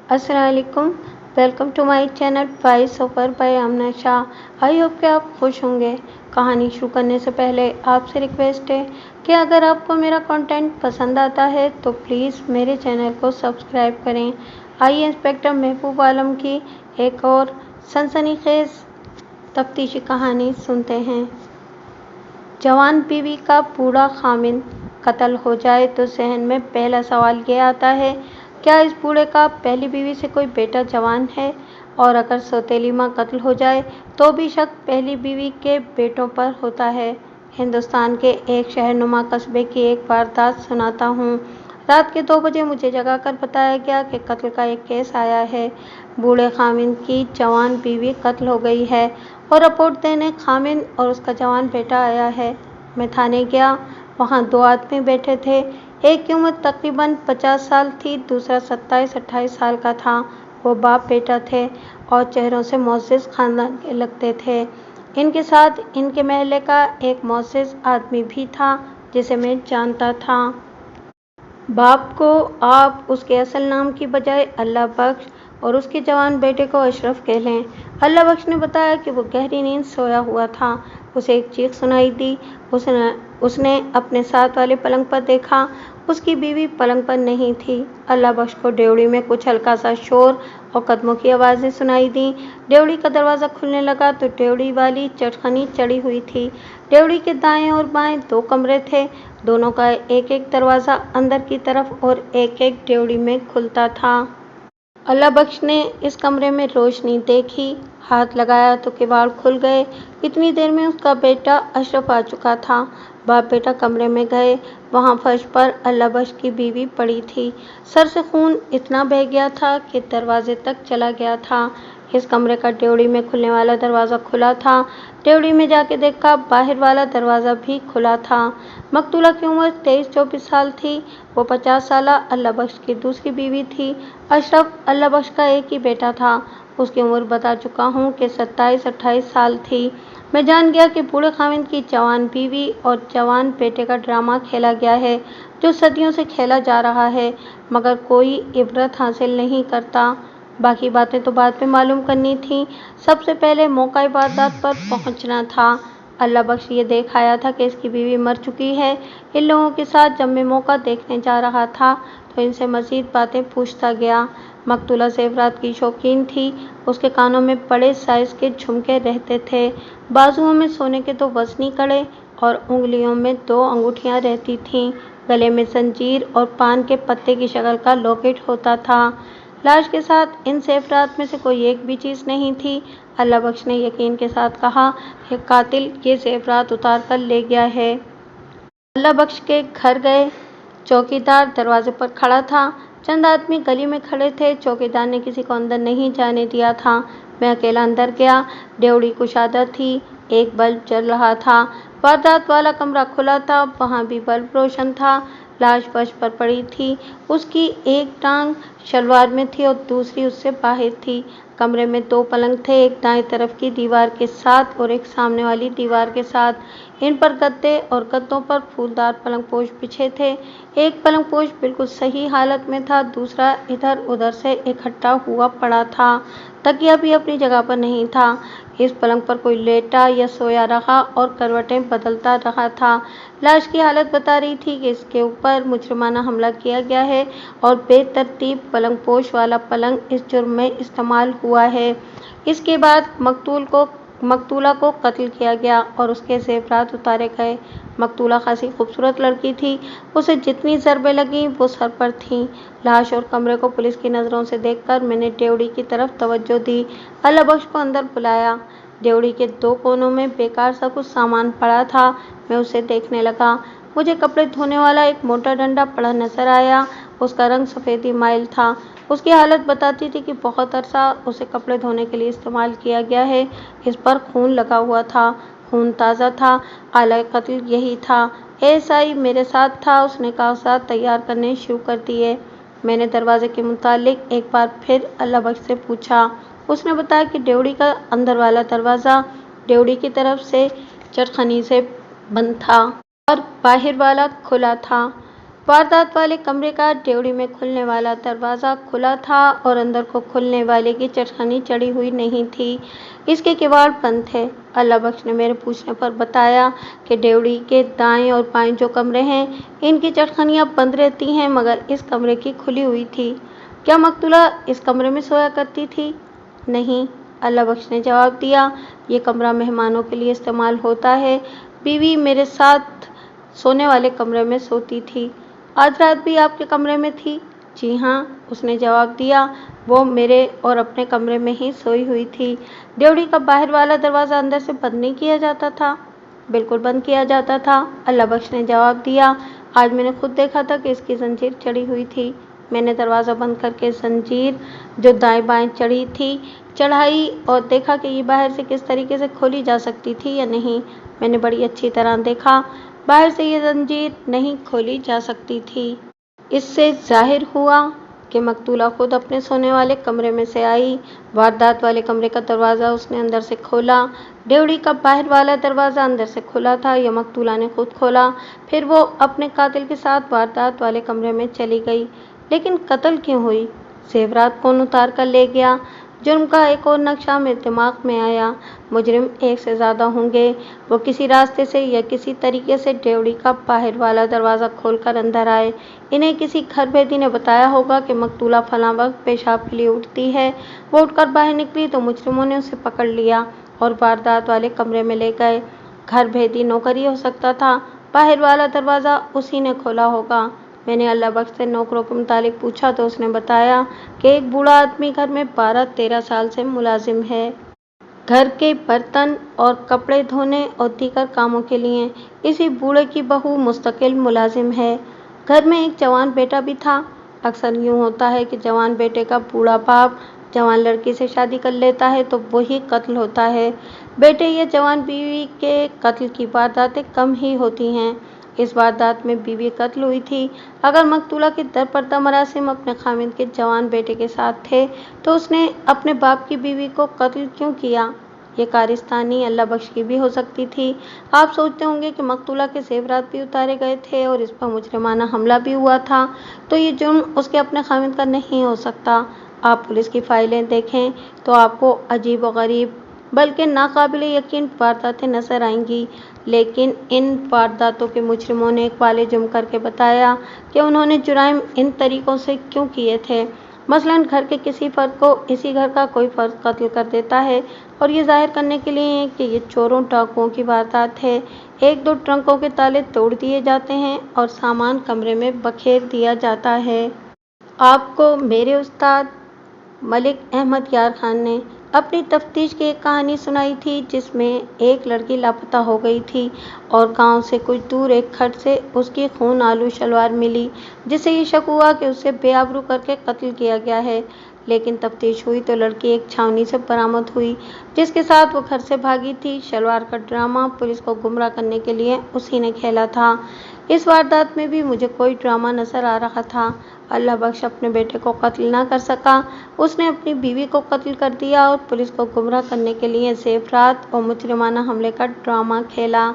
अस्सलाम वालेकुम। Welcome to my channel voice over by Amna Shah. I hope कि आप खुश होंगे। कहानी शुरू करने से पहले आपसे रिक्वेस्ट है कि अगर आपको मेरा कंटेंट पसंद आता है तो प्लीज़ मेरे चैनल को सब्सक्राइब करें। आइए इंस्पेक्टर महबूब आलम की एक और सनसनीखेज तफ्तीशी कहानी सुनते हैं। जवान बीवी का बूढ़ा खामिंद कत्ल हो जाए तो जहन में पहला सवाल ये आता है, क्या इस बूढ़े का पहली बीवी से कोई बेटा जवान है? और अगर सौतेली माँ कत्ल हो जाए तो भी शक पहली बीवी के बेटों पर होता है। हिंदुस्तान के एक शहरनुमा कस्बे की एक वारदात सुनाता हूँ। रात के 2 बजे मुझे जगाकर बताया गया कि कत्ल का एक केस आया है। बूढ़े खामिंद की जवान बीवी कत्ल हो गई है और रिपोर्ट देने खामिंद और उसका जवान बेटा आया है। मैं थाने गया। वहाँ 2 आदमी बैठे थे। एक की उम्र तकरीबन 50 साल थी, दूसरा 27-28 साल का था। वो बाप बेटा थे और चेहरों से मोअज़्ज़ज़ खानदान के लगते थे। इनके साथ इनके महल्ले का एक मोअज़्ज़ज़ आदमी भी था जिसे मैं जानता था। बाप को आप उसके असल नाम की बजाय अल्लाह बख्श और उसके जवान बेटे को अशरफ कह लें। अल्लाह बख्श ने बताया कि वो गहरी नींद सोया हुआ था। उसे एक चीख सुनाई दी। उसने अपने साथ वाले पलंग पर देखा। उसकी बीवी पलंग पर नहीं थी। अल्लाह बख्श को ड्योढ़ी में कुछ हल्का सा शोर और कदमों की आवाज़ें सुनाई दी। ड्योढ़ी का दरवाज़ा खुलने लगा तो ड्योढ़ी वाली चटखनी चढ़ी हुई थी। ड्योढ़ी के दाएं और बाएं 2 कमरे थे। दोनों का एक एक दरवाज़ा अंदर की तरफ और एक एक ड्योढ़ी में खुलता था। अल्लाह बख्श ने इस कमरे में रोशनी देखी, हाथ लगाया तो किवाड़ खुल गए। इतनी देर में उसका बेटा अशरफ आ चुका था। बाप बेटा कमरे में गए। वहाँ फर्श पर अल्लाह बख्श की बीवी पड़ी थी। सर से खून इतना बह गया था कि दरवाजे तक चला गया था। इस कमरे का ड्योढ़ी में खुलने वाला दरवाज़ा खुला था। ड्योढ़ी में जाके देखा, बाहर वाला दरवाज़ा भी खुला था। मकतूला की उम्र 23-24 साल थी। वो 50 साला अल्लाह बख्श की दूसरी बीवी थी। अशरफ अल्लाह बख्श का एक ही बेटा था। उसकी उम्र बता चुका हूँ कि 27-28 साल थी। मैं जान गया कि बूढ़े खामिंद की जवान बीवी और जवान बेटे का ड्रामा खेला गया है, जो सदियों से खेला जा रहा है, मगर कोई इबरत हासिल नहीं करता। बाकी बातें तो बाद में मालूम करनी थी। सबसे पहले मौका वारदात पर पहुंचना था। अल्लाह बख्श ये देख आया था कि इसकी बीवी मर चुकी है। इन लोगों के साथ जब मैं मौका देखने जा रहा था तो इनसे मज़ीद बातें पूछता गया। मकतूला ज़ेवरात की शौकीन थी। उसके कानों में बड़े साइज़ के झुमके रहते थे। बाजुओं में सोने के 2 वज़नी कड़े और उंगलियों में 2 अंगूठियाँ रहती थीं। गले में जंजीर और पान के पत्ते की शक्ल का लॉकेट होता था। लाश के साथ इन ज़ेवरात में से कोई एक भी चीज़ नहीं थी। अल्लाह बख्श ने यकीन के साथ कहा कि कातिल ये ज़ेवरात उतार कर ले गया है। अल्लाह बख्श के घर गए। चौकीदार दरवाजे पर खड़ा था। चंद आदमी गली में खड़े थे। चौकीदार ने किसी को अंदर नहीं जाने दिया था। मैं अकेला अंदर गया। ड्योढ़ी कुशादा थी। एक बल्ब जल रहा था। वारदात वाला कमरा खुला था। वहाँ भी बल्ब रोशन था। लाश फर्श पर पड़ी थी। उसकी एक टांग शलवार में थी और दूसरी उससे बाहर थी। कमरे में 2 पलंग थे, एक दाएं तरफ की दीवार के साथ और एक सामने वाली दीवार के साथ। इन पर गद्दे और गद्दों पर फूलदार पलंग पोश बिछे थे। एक पलंग पोश बिल्कुल सही हालत में था, दूसरा इधर उधर से इकट्ठा हुआ पड़ा था। तकिया भी अपनी जगह पर नहीं था। इस पलंग पर कोई लेटा या सोया रहा और करवटें बदलता रहा था। लाश की हालत बता रही थी कि इसके ऊपर मुजरिमाना हमला किया गया है और बेतरतीब पलंग पोश वाला पलंग इस जुर्म में इस्तेमाल हुआ है। इसके बाद मकतूला को कत्ल किया गया और उसके ज़ेवरात उतारे गए। मकतूला खासी खूबसूरत लड़की थी। उसे जितनी ज़रबें लगीं वो सर पर थीं। लाश और कमरे को पुलिस की नज़रों से देखकर मैंने ड्योढ़ी की तरफ तवज्जो दी। अल्लाह बख्श को अंदर बुलाया। ड्योढ़ी के 2 कोनों में बेकार सा कुछ सामान पड़ा था। मैं उसे देखने लगा। मुझे कपड़े धोने वाला एक मोटा डंडा पड़ा नजर आया। उसका रंग सफ़ेदी माइल था। उसकी हालत बताती थी कि बहुत अरसा उसे कपड़े धोने के लिए इस्तेमाल किया गया है। इस पर खून लगा हुआ था। खून ताज़ा था। आला कत्ल यही था। एएसआई मेरे साथ था। उसने कागजात तैयार करने शुरू कर दिए। मैंने दरवाजे के मुतालिक एक बार फिर अल्लाह बख्श से पूछा। उसने बताया कि ड्योढ़ी का अंदर वाला दरवाज़ा ड्योढ़ी की तरफ से चटखनी से बंद था और बाहर वाला खुला था। वारदात वाले कमरे का ड्योढ़ी में खुलने वाला दरवाज़ा खुला था और अंदर को खुलने वाले की चटखनी चढ़ी हुई नहीं थी। इसके किवाड़ बंद थे। अल्लाह बख्श ने मेरे पूछने पर बताया कि ड्योढ़ी के दाएं और बाएं जो कमरे हैं, इनकी चटखनियाँ बंद रहती हैं, मगर इस कमरे की खुली हुई थी। क्या मकतूला इस कमरे में सोया करती थी? नहीं, अल्लाह बख्श ने जवाब दिया। ये कमरा मेहमानों के लिए इस्तेमाल होता है। बीवी मेरे साथ सोने वाले कमरे में सोती थी। आज रात भी आपके कमरे में थी? जी हाँ, उसने जवाब दिया। वो मेरे और अपने कमरे में ही सोई हुई थी। ड्योढ़ी का बाहर वाला दरवाज़ा अंदर से बंद नहीं किया जाता था? बिल्कुल बंद किया जाता था, अल्लाह बख्श ने जवाब दिया। आज मैंने खुद देखा था कि इसकी जंजीर चढ़ी हुई थी। मैंने दरवाज़ा बंद करके जंजीर जो दाएं बाएं चढ़ी थी चढ़ाई और देखा कि ये बाहर से किस तरीके से खोली जा सकती थी या नहीं। मैंने बड़ी अच्छी तरह देखा, बाहर से ये जंजीर नहीं खोली जा सकती थी। इससे जाहिर हुआ कि मकतूला खुद अपने सोने वाले कमरे में से आई। वारदात वाले कमरे का दरवाज़ा उसने अंदर से खोला। ड्योढ़ी का बाहर वाला दरवाज़ा अंदर से खुला था या मकतूला ने खुद खोला। फिर वो अपने कातिल के साथ वारदात वाले कमरे में चली गई। लेकिन कत्ल क्यों हुई? ज़ेवरात कौन उतार कर ले गया? जुर्म का एक और नक्शा मेरे दिमाग में आया। मुजरिम एक से ज़्यादा होंगे। वो किसी रास्ते से या किसी तरीके से ड्योढ़ी का बाहर वाला दरवाज़ा खोलकर अंदर आए। इन्हें किसी घर भेदी ने बताया होगा कि मकतूला फलां वक्त पेशाब के लिए उठती है। वो उठकर बाहर निकली तो मुजरिमों ने उसे पकड़ लिया और वारदात वाले कमरे में ले गए। घर भेदी नौकर ही हो सकता था। बाहर वाला दरवाज़ा उसी ने खोला होगा। मैंने अल्लाह बख्श से नौकरों के मुतालिक पूछा तो उसने बताया कि एक बूढ़ा आदमी घर में 12-13 साल से मुलाजिम है। घर के बर्तन और कपड़े धोने और दीगर कामों के लिए। इसी बूढ़े की बहू मुस्तकिल मुलाजिम है। घर में एक जवान बेटा भी था। अक्सर यूँ होता है कि जवान बेटे का बूढ़ा बाप जवान लड़की से शादी कर लेता है तो वही कत्ल होता है। बेटे या जवान बीवी के कत्ल की वारदातें कम ही होती हैं। इस वारदात में बीवी कत्ल हुई थी। अगर मकतूला के दरपर्दा मरासिम अपने खामिद के जवान बेटे के साथ थे तो उसने अपने बाप की बीवी को कत्ल क्यों किया? ये कारिस्तानी अल्लाह बख्श की भी हो सकती थी। आप सोचते होंगे कि मकतूला के ज़ेवरात भी उतारे गए थे और इस पर मुजरिमाना हमला भी हुआ था, तो ये जुर्म उसके अपने खामिद का नहीं हो सकता। आप पुलिस की फाइलें देखें तो आपको अजीब व गरीब बल्कि नाकाबिले यकीन वारदातें नज़र आएंगी। लेकिन इन वारदातों के मुजरिमों ने इकबाल जुर्म करके बताया कि उन्होंने जुराइम इन तरीक़ों से क्यों किए थे। मसलन घर के किसी फ़र्द को इसी घर का कोई फ़र्द कत्ल कर देता है और ये ज़ाहिर करने के लिए कि ये चोरों डाकुओं की वारदात है। 1-2 ट्रंकों के ताले तोड़ दिए जाते हैं और सामान कमरे में बखेर दिया जाता है। आपको मेरे उस्ताद मलिक अहमद यार खान ने अपनी तफ्तीश की एक कहानी सुनाई थी जिसमें एक लड़की लापता हो गई थी और गांव से कुछ दूर एक खड्ड से उसकी खून आलू शलवार मिली, जिससे ये शक हुआ कि उसे बेआबरू करके कत्ल किया गया है। लेकिन तफ्तीश हुई तो लड़की एक छावनी से बरामद हुई जिसके साथ वो घर से भागी थी। शलवार का ड्रामा पुलिस को गुमराह करने के लिए उसी ने खेला था। इस वारदात में भी मुझे कोई ड्रामा नज़र आ रहा था। अल्लाह बख्श अपने बेटे को कत्ल ना कर सका। उसने अपनी बीवी को कत्ल कर दिया और पुलिस को गुमराह करने के लिए ज़ेवरात और मुजरिमाना हमले का ड्रामा खेला।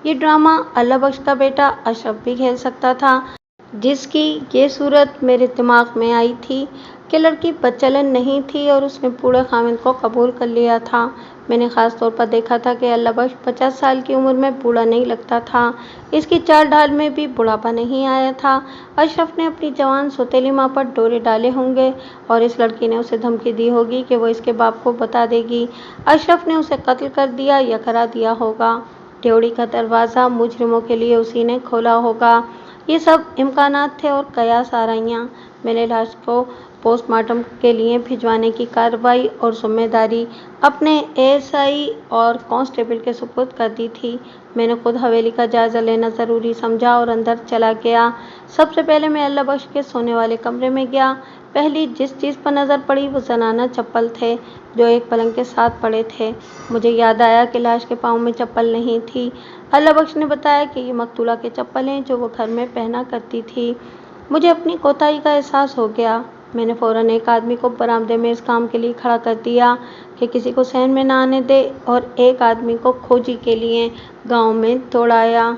ये ड्रामा अल्लाह बख्श का बेटा अशरफ भी खेल सकता था, जिसकी ये सूरत मेरे दिमाग में आई थी कि लड़की बदचलन नहीं थी और उसने बूढ़े खामिद को कबूल कर लिया था। मैंने ख़ास तौर पर देखा था कि अल्लाह बख्श 50 साल की उम्र में बूढ़ा नहीं लगता था। इसकी चाल ढाल में भी बुढ़ापा नहीं आया था। अशरफ ने अपनी जवान सौतेली माँ पर डोरे डाले होंगे और इस लड़की ने उसे धमकी दी होगी कि वो इसके बाप को बता देगी। अशरफ ने उसे कत्ल कर दिया या करा दिया होगा। ड्योढ़ी का दरवाज़ा मुजरिमों के लिए उसी ने खोला होगा। ये सब इम्कानात थे और कयास आराइयाँ। मैंने लाश को पोस्टमार्टम के लिए भिजवाने की कार्रवाई और जिम्मेदारी अपने एएसआई और कांस्टेबल के सुपुर्द कर दी थी। मैंने खुद हवेली का जायज़ा लेना ज़रूरी समझा और अंदर चला गया। सबसे पहले मैं अल्लाह बख्श के सोने वाले कमरे में गया। पहली जिस चीज़ पर नज़र पड़ी वो जनाना चप्पल थे जो एक पलंग के साथ पड़े थे। मुझे याद आया कि लाश के पाँव में चप्पल नहीं थी। अल्लाह बख्श ने बताया कि ये मकतूला के चप्पल हैं जो वो घर में पहना करती थी। मुझे अपनी कोताही का एहसास हो गया। मैंने फ़ौरन एक आदमी को बरामदे में इस काम के लिए खड़ा कर दिया कि किसी को सहन में ना आने दे और एक आदमी को खोजी के लिए गांव में दौड़ाया।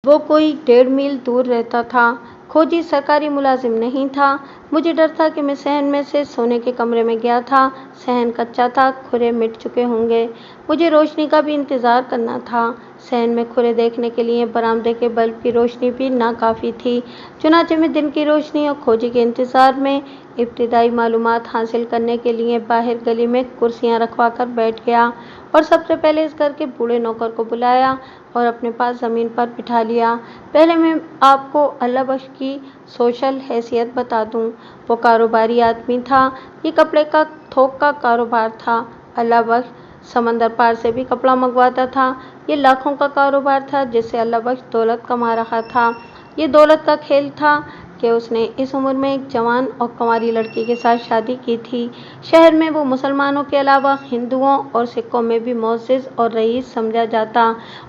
वो कोई 1.5 मील दूर रहता था। खोजी सरकारी मुलाजिम नहीं था। मुझे डर था कि मैं सहन में से सोने के कमरे में गया था। सहन कच्चा था, खुरे मिट चुके होंगे। मुझे रोशनी का भी इंतज़ार करना था। सहन में खुरे देखने के लिए बरामदे के बल्ब की रोशनी भी नाकाफ़ी थी। चुनांचे मैं दिन की रोशनी और खोजी के इंतज़ार में इब्तिदाई मालूमात हासिल करने के लिए बाहर गली में कुर्सियाँ रखवा कर बैठ गया और सबसे पहले इस घर के बूढ़े नौकर को बुलाया और अपने पास ज़मीन पर बिठा लिया। पहले मैं आपको अल्लाह बख्श की सोशल हैसियत बता दूं। वो कारोबारी आदमी था। ये कपड़े का थोक का कारोबार था। अल्लाह बख्श समंदर पार से भी कपड़ा मंगवाता था। ये लाखों का कारोबार था जिससे अल्लाह बख्श दौलत कमा रहा था। ये दौलत का खेल था कि उसने इस उम्र में एक जवान और कुंवारी लड़की के साथ शादी की थी। शहर में वो मुसलमानों के अलावा हिंदुओं और सिखों में भी मुअज़्ज़िज़ और रईस समझा जाता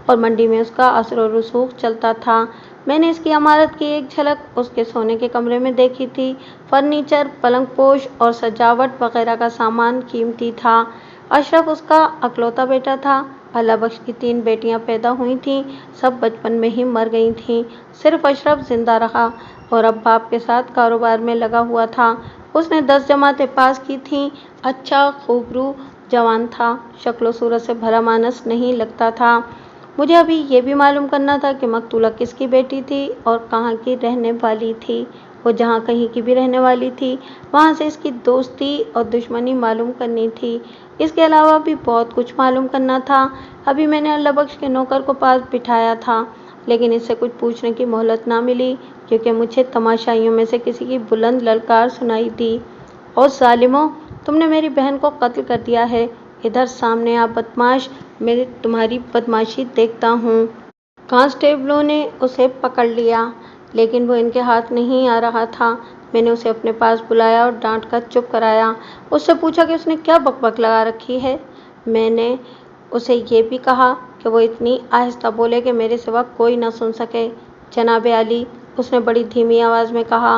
और मंडी में उसका असर और रसूख चलता था। मैंने इसकी इमारत की एक झलक उसके सोने के कमरे में देखी थी। फर्नीचर, पलंग पोश और सजावट वगैरह का सामान कीमती था। अशरफ उसका अकलौता बेटा था। अल्लाह बख्श की 3 बेटियां पैदा हुई थीं। सब बचपन में ही मर गई थीं। सिर्फ अशरफ जिंदा रहा और अब बाप के साथ कारोबार में लगा हुआ था। उसने 10 जमातें पास की थीं। अच्छा खूबरू जवान था। शक्ल सूरत से भला मानस नहीं लगता था। मुझे अभी ये भी मालूम करना था कि मकतूला किसकी बेटी थी और कहाँ की रहने वाली थी। वो जहाँ कहीं की भी रहने वाली थी वहाँ से इसकी दोस्ती और दुश्मनी मालूम करनी थी। इसके अलावा भी बहुत कुछ मालूम करना था। अभी मैंने अल्लाह बख्श के नौकर को पास बिठाया था लेकिन इससे कुछ पूछने की मोहलत ना मिली क्योंकि मुझे तमाशाइयों में से किसी की बुलंद ललकार सुनाई दी। और ज़ालिमों, तुमने मेरी बहन को कत्ल कर दिया है। इधर सामने आप बदमाश, मैं तुम्हारी बदमाशी देखता हूँ। कांस्टेबलों ने उसे पकड़ लिया लेकिन वो इनके हाथ नहीं आ रहा था। मैंने उसे अपने पास बुलाया और डांट कर चुप कराया। उससे पूछा कि उसने क्या बकबक लगा रखी है। मैंने उसे ये भी कहा कि वो इतनी आहिस्ता बोले कि मेरे सिवा कोई न सुन सके। जनाब आली, उसने बड़ी धीमी आवाज़ में कहा,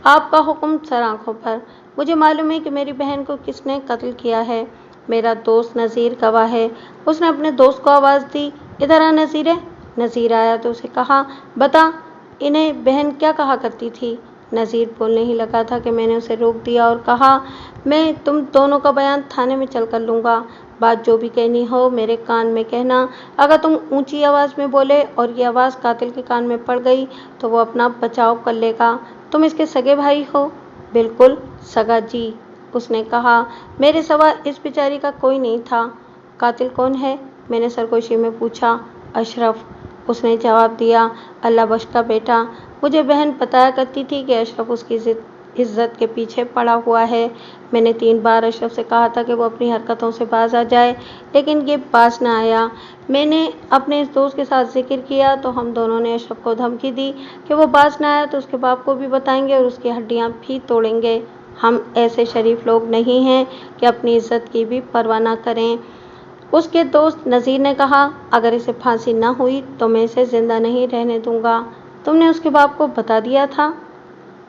आपका हुक्म सर आँखों पर। मुझे मालूम है कि मेरी बहन को किसने कत्ल किया है। मेरा दोस्त नज़ीर गवाह है। उसने अपने दोस्त को आवाज़ दी, इधर आ नज़ीरे। नज़ीर आया तो उसे कहा, बता इन्हें बहन क्या कहा करती थी। नज़ीर बोलने ही लगा था कि मैंने उसे रोक दिया और कहा, मैं तुम दोनों का बयान थाने में चल कर लूँगा। बात जो भी कहनी हो मेरे कान में कहना। अगर तुम ऊंची आवाज़ में बोले और ये आवाज़ कातिल के कान में पड़ गई तो वो अपना बचाव कर लेगा। तुम इसके सगे भाई हो। बिल्कुल सगा जी, उसने कहा। मेरे सिवा इस बेचारी का कोई नहीं था। कातिल कौन है, मैंने सरगोशी में पूछा। अशरफ, उसने जवाब दिया, अल्लाह बख्श का बेटा। मुझे बहन बताया करती थी कि अशरफ उसकी इज्जत के पीछे पड़ा हुआ है। मैंने 3 बार अशरफ से कहा था कि वो अपनी हरकतों से बाज आ जाए लेकिन ये बाज ना आया। मैंने अपने इस दोस्त के साथ जिक्र किया तो हम दोनों ने अशरफ को धमकी दी कि वो बाज ना आया तो उसके बाप को भी बताएंगे और उसकी हड्डियाँ भी तोड़ेंगे। हम ऐसे शरीफ लोग नहीं हैं कि अपनी इज्जत की भी परवाह ना करें। उसके दोस्त नज़ीर ने कहा, अगर इसे फांसी ना हुई तो मैं इसे ज़िंदा नहीं रहने दूंगा। तुमने उसके बाप को बता दिया था।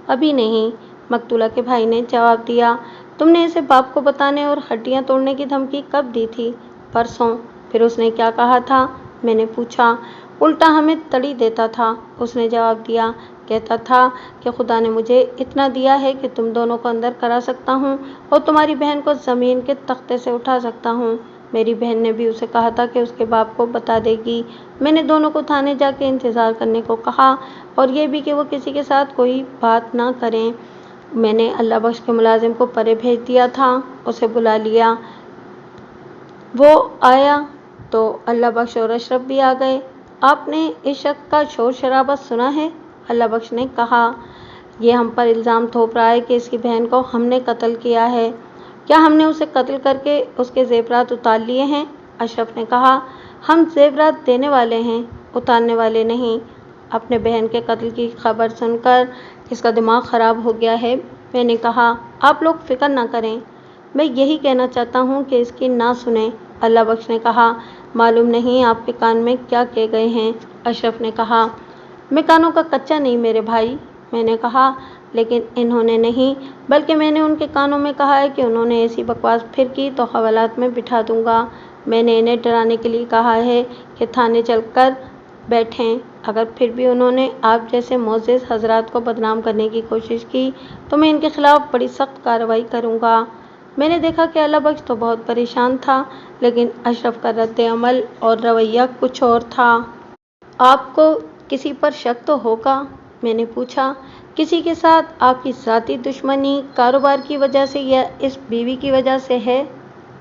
अभी नहीं, मकतूला के भाई ने जवाब दिया। तुमने इसे बाप को बताने और हड्डियां तोड़ने की धमकी कब दी थी। परसों। फिर उसने क्या कहा था, मैंने पूछा। उल्टा हमें तड़ी देता था, उसने जवाब दिया। कहता था कि खुदा ने मुझे इतना दिया है कि तुम दोनों को अंदर करा सकता हूँ और तुम्हारी बहन को ज़मीन के तख्ते से उठा सकता हूँ। मेरी बहन ने भी उसे कहा था कि उसके बाप को बता देगी। मैंने दोनों को थाने जाके इंतज़ार करने को कहा और ये भी कि वो किसी के साथ कोई बात ना करें। मैंने अल्लाह बख्श के मुलाजिम को परे भेज दिया था, उसे बुला लिया। वो आया तो अल्लाह बख्श और अशरफ भी आ गए। आपने इस शख्स का शोर शराबा सुना है, अल्लाह बख्श ने कहा। ये हम पर इल्ज़ाम थोप रहा है कि इसकी बहन को हमने कत्ल किया है। क्या हमने उसे कत्ल करके उसके ज़ेवरात उतार लिए हैं, अशरफ ने कहा। हम ज़ेवरात देने वाले हैं, उतारने वाले नहीं। अपने बहन के कत्ल की खबर सुनकर इसका दिमाग ख़राब हो गया है, मैंने कहा। आप लोग फ़िक्र ना करें, मैं यही कहना चाहता हूँ कि इसकी ना सुने, अल्लाह बख्श ने कहा। मालूम नहीं आपके कान में क्या कह गए हैं, अशरफ ने कहा। मैं कानों का कच्चा नहीं मेरे भाई, मैंने कहा। लेकिन इन्होंने नहीं, बल्कि मैंने उनके कानों में कहा है कि उन्होंने ऐसी बकवास फिर की तो हवालात में बिठा दूंगा। मैंने इन्हें डराने के लिए कहा है कि थाने चलकर बैठें। अगर फिर भी उन्होंने आप जैसे मोअज़्ज़िज़ हज़रात को बदनाम करने की कोशिश की तो मैं इनके खिलाफ बड़ी सख्त कार्रवाई करूँगा। मैंने देखा कि अल्लाह बख्श तो बहुत परेशान था, लेकिन अशरफ का रद्द-ए-अमल और रवैया कुछ और था। आपको किसी पर शक तो होगा? मैंने पूछा। किसी के साथ आपकी ज़ाती दुश्मनी कारोबार की वजह से या इस बीवी की वजह से है?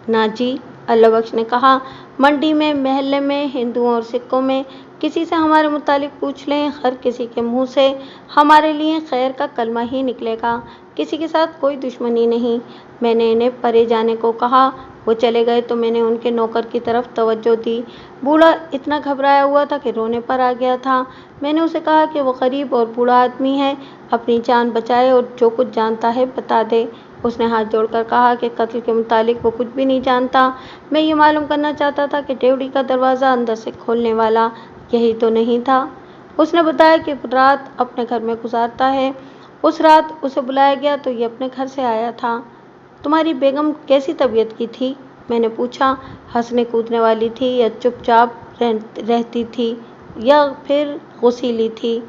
ना जी, अल्लाह बख्श ने कहा। मंडी में, महल्ले में, हिंदुओं और सिखों में किसी से हमारे मुतालिक पूछ लें, हर किसी के मुंह से हमारे लिए खैर का कलमा ही निकलेगा। किसी के साथ कोई दुश्मनी नहीं। मैंने इन्हें परे जाने को कहा। वो चले गए तो मैंने उनके नौकर की तरफ तवज्जो दी। बूढ़ा इतना घबराया हुआ था कि रोने पर आ गया था। मैंने उसे कहा कि वो गरीब और बूढ़ा आदमी है, अपनी जान बचाए और जो कुछ जानता है बता दे। उसने हाथ जोड़कर कहा कि कत्ल के मुतालिक वो कुछ भी नहीं जानता। मैं ये मालूम करना चाहता था कि डेवढ़ी का दरवाज़ा अंदर से खोलने वाला यही तो नहीं था। उसने बताया कि रात अपने घर में गुजारता है। उस रात उसे बुलाया गया तो ये अपने घर से आया था। तुम्हारी बेगम कैसी तबीयत की थी? मैंने पूछा। हंसने कूदने वाली थी या चुपचाप रहती थी या फिर गुस्सीली थी?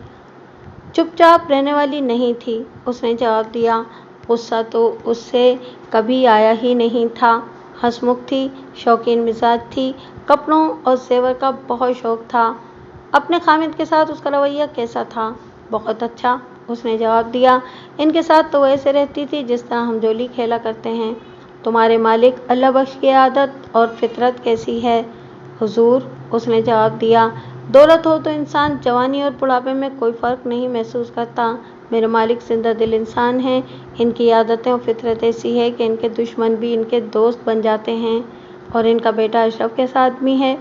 चुपचाप रहने वाली नहीं थी, उसने जवाब दिया। गुस्सा तो उससे कभी आया ही नहीं था। हंसमुख थी, शौकीन मिजाज थी, कपड़ों और जेवर का बहुत शौक था। अपने खामिद के साथ उसका रवैया कैसा था? बहुत अच्छा, उसने जवाब दिया। इनके साथ तो वैसे रहती थी जिस तरह हम जोली खेला करते हैं। तुम्हारे मालिक अल्लाह बख्श की आदत और फितरत कैसी है? हुजूर, उसने जवाब दिया। दौलत हो तो इंसान जवानी और बुढ़ापे में कोई फ़र्क नहीं महसूस करता। मेरे मालिक जिंदा दिल इंसान हैं। इनकी आदतें और फितरत ऐसी है कि इनके दुश्मन भी इनके दोस्त बन जाते हैं। और इनका बेटा अशरफ कैसा आदमी है?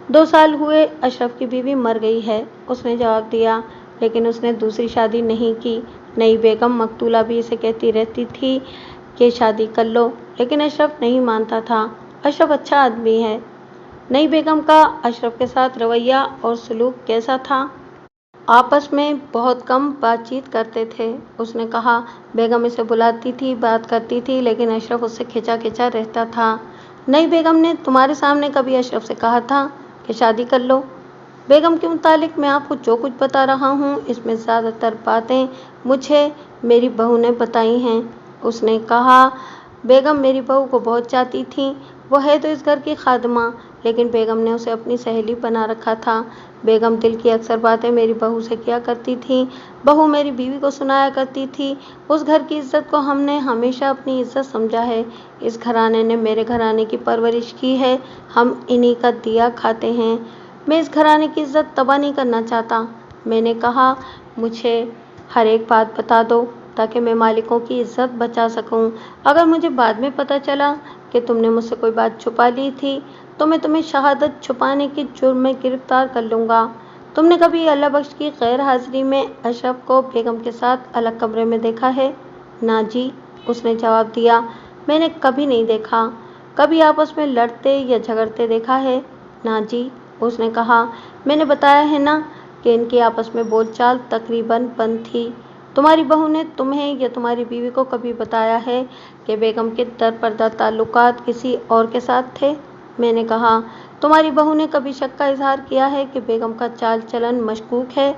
2 साल हुए अशरफ की बीवी मर गई है, उसने जवाब दिया। लेकिन उसने दूसरी शादी नहीं की। नई बेगम मकतूला भी इसे कहती रहती थी कि शादी कर लो, लेकिन अशरफ नहीं मानता था। अशरफ अच्छा आदमी है। नई बेगम का अशरफ के साथ रवैया और सलूक कैसा था? आपस में बहुत कम बातचीत करते थे, उसने कहा। बेगम इसे बुलाती थी, बात करती थी, लेकिन अशरफ उससे खिंचा खिंचा रहता था। नई बेगम ने तुम्हारे सामने कभी अशरफ से कहा था कि शादी कर लो? बेगम के मुतालिक मैं आपको जो कुछ बता रहा हूँ, इसमें ज़्यादातर बातें मुझे मेरी बहू ने बताई हैं, उसने कहा। बेगम मेरी बहू को बहुत चाहती थी। वो है तो इस घर की खादमा, लेकिन बेगम ने उसे अपनी सहेली बना रखा था। बेगम दिल की अक्सर बातें मेरी बहू से किया करती थी। बहू मेरी बीवी को सुनाया करती थी। उस घर की इज्जत को हमने हमेशा अपनी इज्जत समझा है। इस घराने ने मेरे घराने की परवरिश की है। हम इन्हीं का दिया खाते हैं। मैं इस घराने की इज्जत तबाह नहीं करना चाहता। मैंने कहा, मुझे हर एक बात बता दो ताकि मैं मालिकों की इज्जत बचा सकूं। अगर मुझे बाद में पता चला कि तुमने मुझसे कोई बात छुपा ली थी तो मैं तुम्हें शहादत छुपाने के जुर्म में गिरफ्तार कर लूँगा। तुमने कभी अल्लाह बख्श की गैर हाजिरी में अशरफ को बेगम के साथ अलग कमरे में देखा है? ना जी, उसने जवाब दिया। मैंने कभी नहीं देखा। कभी आपस में लड़ते या झगड़ते देखा है? ना जी, उसने कहा। मैंने बताया है ना कि इनकी आपस में बोलचाल तकरीबन बंद थी। तुम्हारी बहू ने तुम्हें या तुम्हारी बीवी को कभी बताया है कि बेगम के दरपर्दा ताल्लुकात किसी और के साथ थे? मैंने कहा। तुम्हारी बहू ने कभी शक का इजहार किया है कि बेगम का चाल चलन मशकूक है?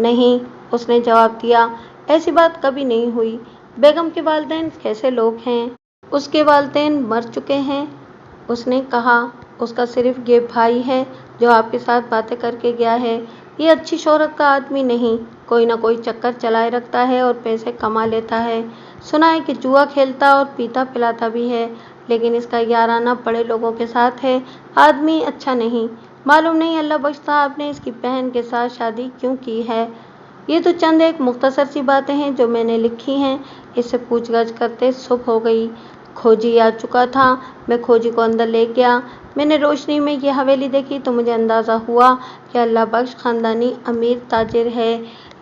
नहीं, उसने जवाब दिया। ऐसी बात कभी नहीं हुई। बेगम के वालिदैन कैसे लोग हैं? उसके वालिदैन मर चुके हैं, उसने कहा। उसका सिर्फ ये भाई है जो आपके साथ बातें करके गया है। ये अच्छी शोहरत का आदमी नहीं, कोई ना कोई चक्कर चलाए रखता है और पैसे कमा लेता है। सुना है कि जुआ खेलता और पीता पिलाता भी है, लेकिन इसका याराना बड़े लोगों के साथ है। आदमी अच्छा नहीं। मालूम नहीं अल्लाह बख्श साहब ने इसकी बहन के साथ शादी क्यों की है। ये तो चंद एक मुख्तसर सी बातें हैं जो मैंने लिखी हैं। इससे पूछगछ करते सुबह हो गई। खोजी आ चुका था। मैं खोजी को अंदर ले गया। मैंने रोशनी में ये हवेली देखी तो मुझे अंदाज़ा हुआ कि अल्लाह बख्श ख़ानदानी अमीर ताजिर है।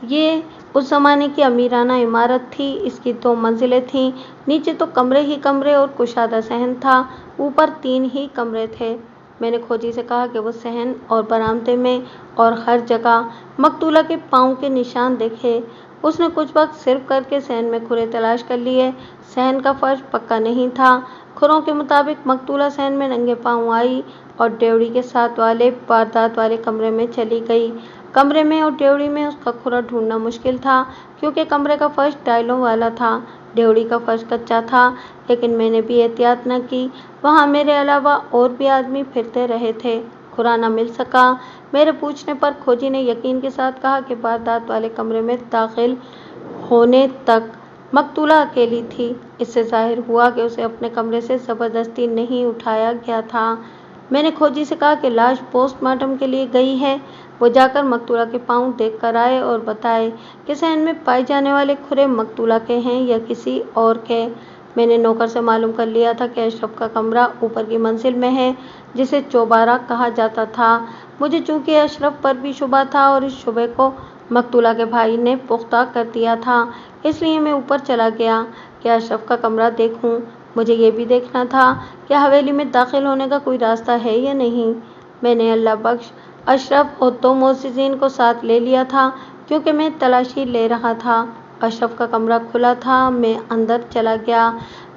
ये उस ज़माने की अमीराना इमारत थी। इसकी 2 मंजिलें थीं। नीचे तो कमरे ही कमरे और कुशादा सहन था। ऊपर 3 ही कमरे थे। मैंने खोजी से कहा कि वो सहन और बरामदे में और हर जगह मकतूला के पाँव के निशान देखे। उसने कुछ वक्त सिर्फ करके सहन में खुरे तलाश कर लिए। सहन का फर्श पक्का नहीं था। खुरों के मुताबिक मकतूला सहन में नंगे पांव आई और ड्योढ़ी के साथ वाले वारदात वाले कमरे में चली गई। कमरे में और ड्योढ़ी में उसका खुरा ढूंढना मुश्किल था, क्योंकि कमरे का फर्श टाइलों वाला था, ड्योढ़ी का फर्श कच्चा था। लेकिन मैंने भी एहतियात न की। वहाँ मेरे अलावा और भी आदमी फिरते रहे थे। खुरा न मिल सका। मेरे पूछने पर खोजी ने यकीन के साथ कहा कि वारदात वाले कमरे में दाखिल होने तक मकतूला अकेली थी। इससे जाहिर हुआ कि उसे अपने कमरे से ज़बरदस्ती नहीं उठाया गया था। मैंने खोजी से कहा कि लाश पोस्टमार्टम के लिए गई है। वो जाकर मकतूला के पाँव देख कर आए और बताए कि सहन में पाए जाने वाले खुरे मकतूला के हैं या किसी और के। मैंने नौकर से मालूम कर लिया था कि अशरफ का कमरा ऊपर की मंजिल में है, जिसे चौबारा कहा जाता था। मुझे चूंकि अशरफ पर भी शुबा था और इस शुबे को मकतूला के भाई ने पुख्ता कर दिया था, इसलिए मैं ऊपर चला गया कि अशरफ का कमरा देखूं। मुझे ये भी देखना था कि हवेली में दाखिल होने का कोई रास्ता है या नहीं। मैंने अल्लाह बख्श अशरफ और 2 मोअज़्ज़िज़ीन को साथ ले लिया था, क्योंकि मैं तलाशी ले रहा था। अशरफ का कमरा खुला था। मैं अंदर चला गया।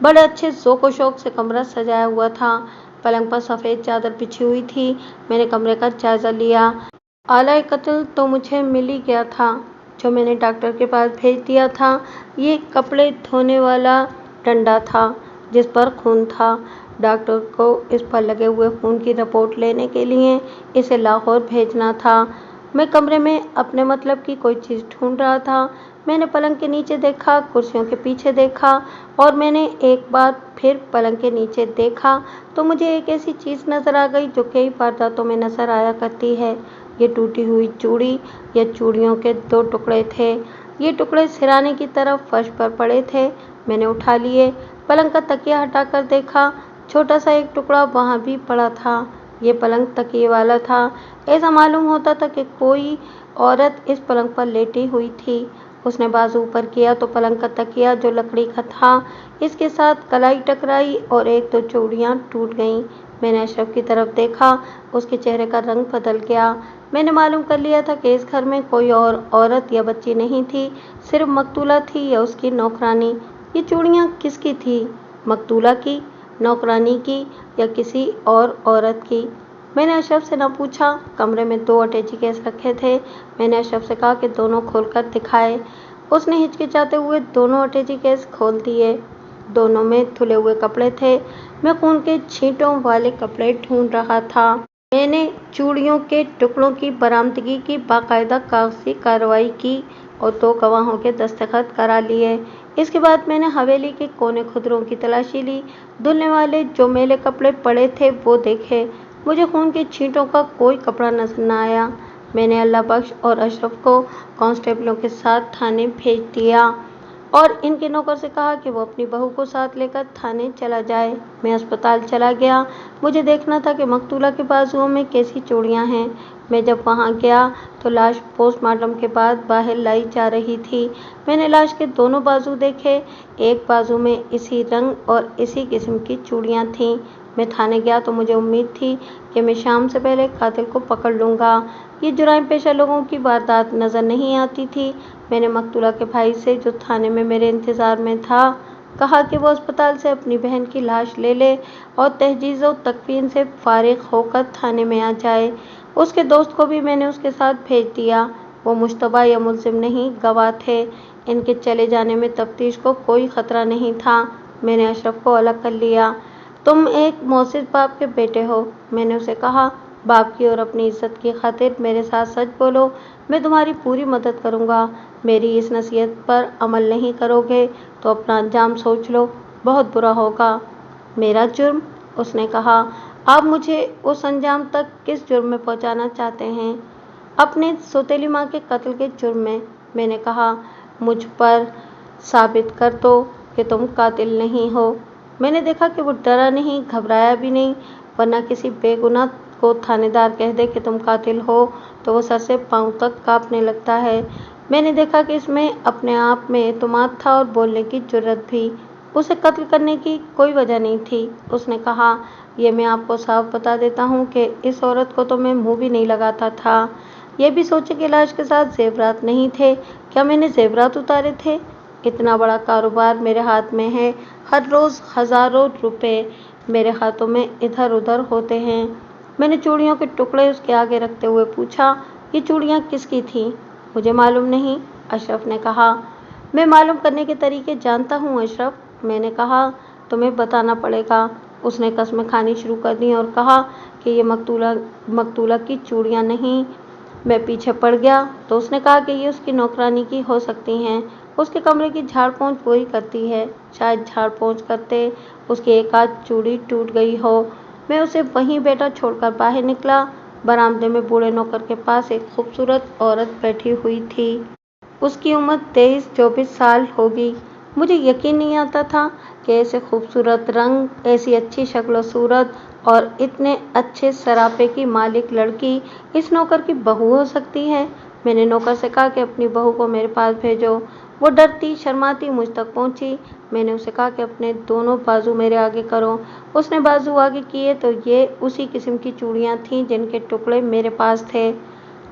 बड़े अच्छे ज़ौक़ व शौक़ से कमरा सजाया हुआ था। पलंग पर सफ़ेद चादर बिछी हुई थी। मैंने कमरे का जायज़ा लिया। आला कत्ल तो मुझे मिल ही गया था, जो मैंने डॉक्टर के पास भेज दिया था। ये कपड़े धोने वाला डंडा था जिस पर खून था। डॉक्टर को इस पर लगे हुए खून की रिपोर्ट लेने के लिए इसे लाहौर भेजना था। मैं कमरे में अपने मतलब की कोई चीज़ ढूंढ रहा था। मैंने पलंग के नीचे देखा, कुर्सियों के पीछे देखा और मैंने एक बार फिर पलंग के नीचे देखा तो मुझे एक ऐसी चीज़ नज़र आ गई जो कई वारदातों में नज़र आया करती है। ये टूटी हुई चूड़ी या चूड़ियों के 2 टुकड़े थे। ये टुकड़े सिराने की तरफ फर्श पर पड़े थे। मैंने उठा लिए। पलंग का तकिया हटाकर देखा, छोटा सा एक टुकड़ा वहाँ भी पड़ा था। ये पलंग तकिए वाला था। ऐसा मालूम होता था कि कोई औरत इस पलंग पर लेटी हुई थी। उसने बाजू ऊपर किया तो पलंग का तकिया, जो लकड़ी का था, इसके साथ कलाई टकराई और 1-2 चूड़ियाँ टूट गईं। मैंने अशरफ की तरफ देखा। उसके चेहरे का रंग बदल गया। मैंने मालूम कर लिया था कि इस घर में कोई और औरत या बच्ची नहीं थी, सिर्फ मकतूला थी या उसकी नौकरानी। ये चूड़ियाँ किसकी थी? मकतूला की, नौकरानी की या किसी और औरत की? मैंने अशरफ से न पूछा। कमरे में 2 अटैची केस रखे थे। मैंने अशरफ से कहा कि दोनों खोलकर दिखाए। उसने हिचकिचाते हुए दोनों अटैची केस खोल दिए। दोनों में धुले हुए कपड़े थे। मैं खून के छींटों वाले कपड़े ढूंढ रहा था। मैंने चूड़ियों के टुकड़ों की बरामदगी की बाकायदा कागजी कार्रवाई की और 2 गवाहों के दस्तखत करा लिए। इसके बाद मैंने हवेली के कोने खुदरों की तलाशी ली। धुलने वाले जो मैले कपड़े पड़े थे वो देखे। मुझे खून के छींटों का कोई कपड़ा नजर न आया। मैंने अल्लाह बख्श और अशरफ को कांस्टेबलों के साथ थाने भेज दिया और इनके नौकर से कहा कि वो अपनी बहू को साथ लेकर थाने चला जाए। मैं अस्पताल चला गया। मुझे देखना था कि मकतूला के बाजुओं में कैसी चूड़ियाँ हैं। मैं जब वहाँ गया तो लाश पोस्टमार्टम के बाद बाहर लाई जा रही थी। मैंने लाश के दोनों बाजू देखे। एक बाजू में इसी रंग और इसी किस्म की चूड़ियाँ थीं। मैं थाने गया तो मुझे उम्मीद थी कि मैं शाम से पहले कातिल को पकड़ लूँगा। ये जुराइम पेशा लोगों की वारदात नज़र नहीं आती थी। मैंने मकतूला के भाई से, जो थाने में मेरे इंतज़ार में था, कहा कि वो अस्पताल से अपनी बहन की लाश ले ले और तहजीज़ व तकफीन से फारिग होकर थाने में आ जाए। उसके दोस्त को भी मैंने उसके साथ भेज दिया। वो मुश्तबा या मुल्ज़िम नहीं, गवाह थे। इनके चले जाने में तफ्तीश को कोई ख़तरा नहीं था। मैंने अशरफ को अलग कर लिया। तुम एक मोअज़्ज़िज़ बाप के बेटे हो, मैंने उसे कहा। बाप की और अपनी इज्जत की खातिर मेरे साथ सच बोलो। मैं तुम्हारी पूरी मदद करूँगा। मेरी इस नसीहत पर अमल नहीं करोगे तो अपना अंजाम सोच लो, बहुत बुरा होगा। मेरा जुर्म? उसने कहा। आप मुझे उस अंजाम तक किस जुर्म में पहुंचाना चाहते हैं? अपने सौतेली माँ के कत्ल के जुर्म में। मैंने कहा। मुझ पर साबित कर दो कि तुम कातिल नहीं हो। मैंने देखा कि वो डरा नहीं, घबराया भी नहीं, वरना किसी बेगुनाह को थानेदार कह दे कि तुम कातिल हो तो वो सर से पांव तक कांपने लगता है। मैंने देखा कि इसमें अपने आप में एतमाद था और बोलने की जुर्रत भी। उसे कत्ल करने की कोई वजह नहीं थी। उसने कहा, ये मैं आपको साफ बता देता हूँ कि इस औरत को तो मैं मुँह भी नहीं लगाता था। ये भी सोचे कि लाश के साथ जेवरात नहीं थे। क्या मैंने जेवरात उतारे थे? इतना बड़ा कारोबार मेरे हाथ में है, हर रोज़ हज़ारों रुपए मेरे हाथों में इधर उधर होते हैं। मैंने चूड़ियों के टुकड़े उसके आगे रखते हुए पूछा, ये चूड़ियाँ किसकी थीं? मुझे मालूम नहीं, अशरफ ने कहा। मैं मालूम करने के तरीके जानता हूँ अशरफ, मैंने कहा। तुम्हें बताना पड़ेगा। उसने कस्में खानी शुरू कर दी और कहा कि ये मकतूला की चूड़ियाँ नहीं। मैं पीछे पड़ गया तो उसने कहा कि ये उसकी नौकरानी की हो सकती हैं। उसके कमरे की झाड़ पोंछ वही करती है। शायद झाड़ पोंछ करते उसकी एक आध चूड़ी टूट गई हो। मैं उसे वहीं बैठा छोड़कर बाहर निकला। बरामदे में बूढ़े नौकर के पास एक खूबसूरत औरत बैठी हुई थी। उसकी उम्र 23-24 साल होगी। मुझे यकीन नहीं आता था कि ऐसे खूबसूरत रंग, ऐसी अच्छी शक्ल सूरत और इतने अच्छे सरापे की मालिक लड़की इस नौकर की बहू हो सकती है। मैंने नौकर से कहा कि अपनी बहू को मेरे पास भेजो। वो डरती शर्माती मुझ तक पहुंची। मैंने उसे कहा कि अपने दोनों बाजू मेरे आगे करो। उसने बाजू आगे किए तो ये उसी किस्म की चूड़ियाँ थीं जिनके टुकड़े मेरे पास थे।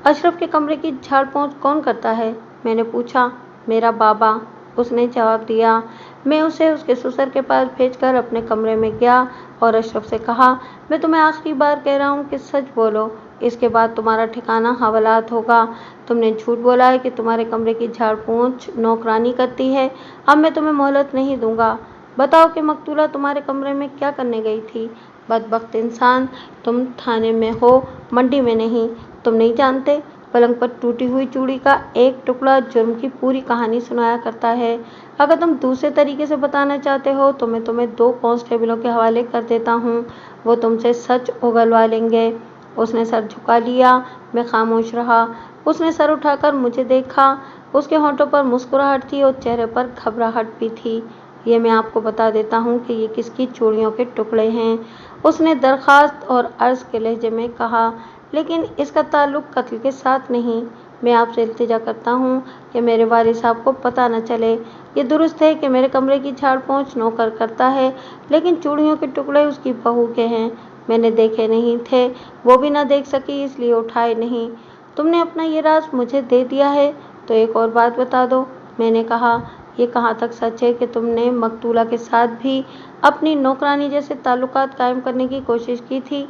अशरफ के कमरे की झाड़ पोंछ कौन करता है? मैंने पूछा। मेरा बाबा, उसने जवाब दिया। मैं उसे उसके ससुर के पास भेजकर अपने कमरे में गया और अशरफ से कहा, मैं तुम्हें आखिरी बार कह रहा हूँ कि सच बोलो, इसके बाद तुम्हारा ठिकाना हवालात होगा। तुमने झूठ बोला है कि तुम्हारे कमरे की झाड़ पोंछ नौकरानी करती है। अब मैं तुम्हें मोहलत नहीं दूंगा। बताओ कि मकतूला तुम्हारे कमरे में क्या करने गई थी? बदबख्त इंसान, तुम थाने में हो, मंडी में नहीं। तुम नहीं जानते, पलंग पर टूटी हुई चूड़ी का एक टुकड़ा जुर्म की पूरी कहानी सुनाया करता है। अगर तुम दूसरे तरीके से बताना चाहते हो तो मैं तुम्हें 2 कांस्टेबलों के हवाले कर देता हूँ, वो तुमसे सच उगलवा लेंगे। उसने सर झुका लिया। मैं खामोश रहा। उसने सर उठाकर मुझे देखा। उसके होंठों पर मुस्कुराहट थी और चेहरे पर घबराहट भी थी। ये मैं आपको बता देता हूँ कि ये किसकी चूड़ियों के टुकड़े हैं, उसने दरखास्त और अर्ज के लहजे में कहा, लेकिन इसका ताल्लुक कत्ल के साथ नहीं। मैं आपसे इल्तिजा करता हूँ कि मेरे वालिद साहब को पता न चले। ये दुरुस्त है कि मेरे कमरे की झाड़ पोंछ नौकर करता है, लेकिन चूड़ियों के टुकड़े उसकी बहू के हैं। मैंने देखे नहीं थे, वो भी न देख सकी, इसलिए उठाए नहीं। तुमने अपना ये राज मुझे दे दिया है तो एक और बात बता दो, मैंने कहा। ये कहाँ तक सच है कि तुमने मकतूला के साथ भी अपनी नौकरानी जैसे ताल्लुकात कायम करने की कोशिश की थी?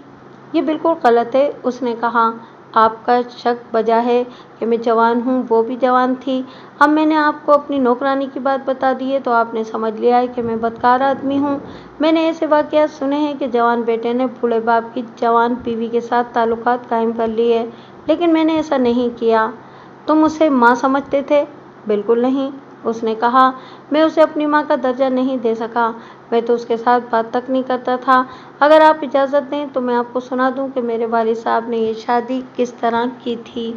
ये बिल्कुल गलत है, उसने कहा। आपका शक बजा है कि मैं जवान हूँ, वो भी जवान थी। अब मैंने आपको अपनी नौकरानी की बात बता दी है तो आपने समझ लिया है कि मैं बदकार आदमी हूँ। मैंने ऐसे वाक़यात सुने हैं कि जवान बेटे ने बूढ़े बाप की जवान बीवी के साथ ताल्लुकात कायम कर लिए, लेकिन मैंने ऐसा नहीं किया। तुम उसे माँ समझते थे? बिल्कुल नहीं, उसने कहा। मैं उसे अपनी माँ का दर्जा नहीं दे सका। मैं तो उसके साथ बात तक नहीं करता था। अगर आप इजाज़त दें तो मैं आपको सुना दूं कि मेरे वालिद साहब ने ये शादी किस तरह की थी।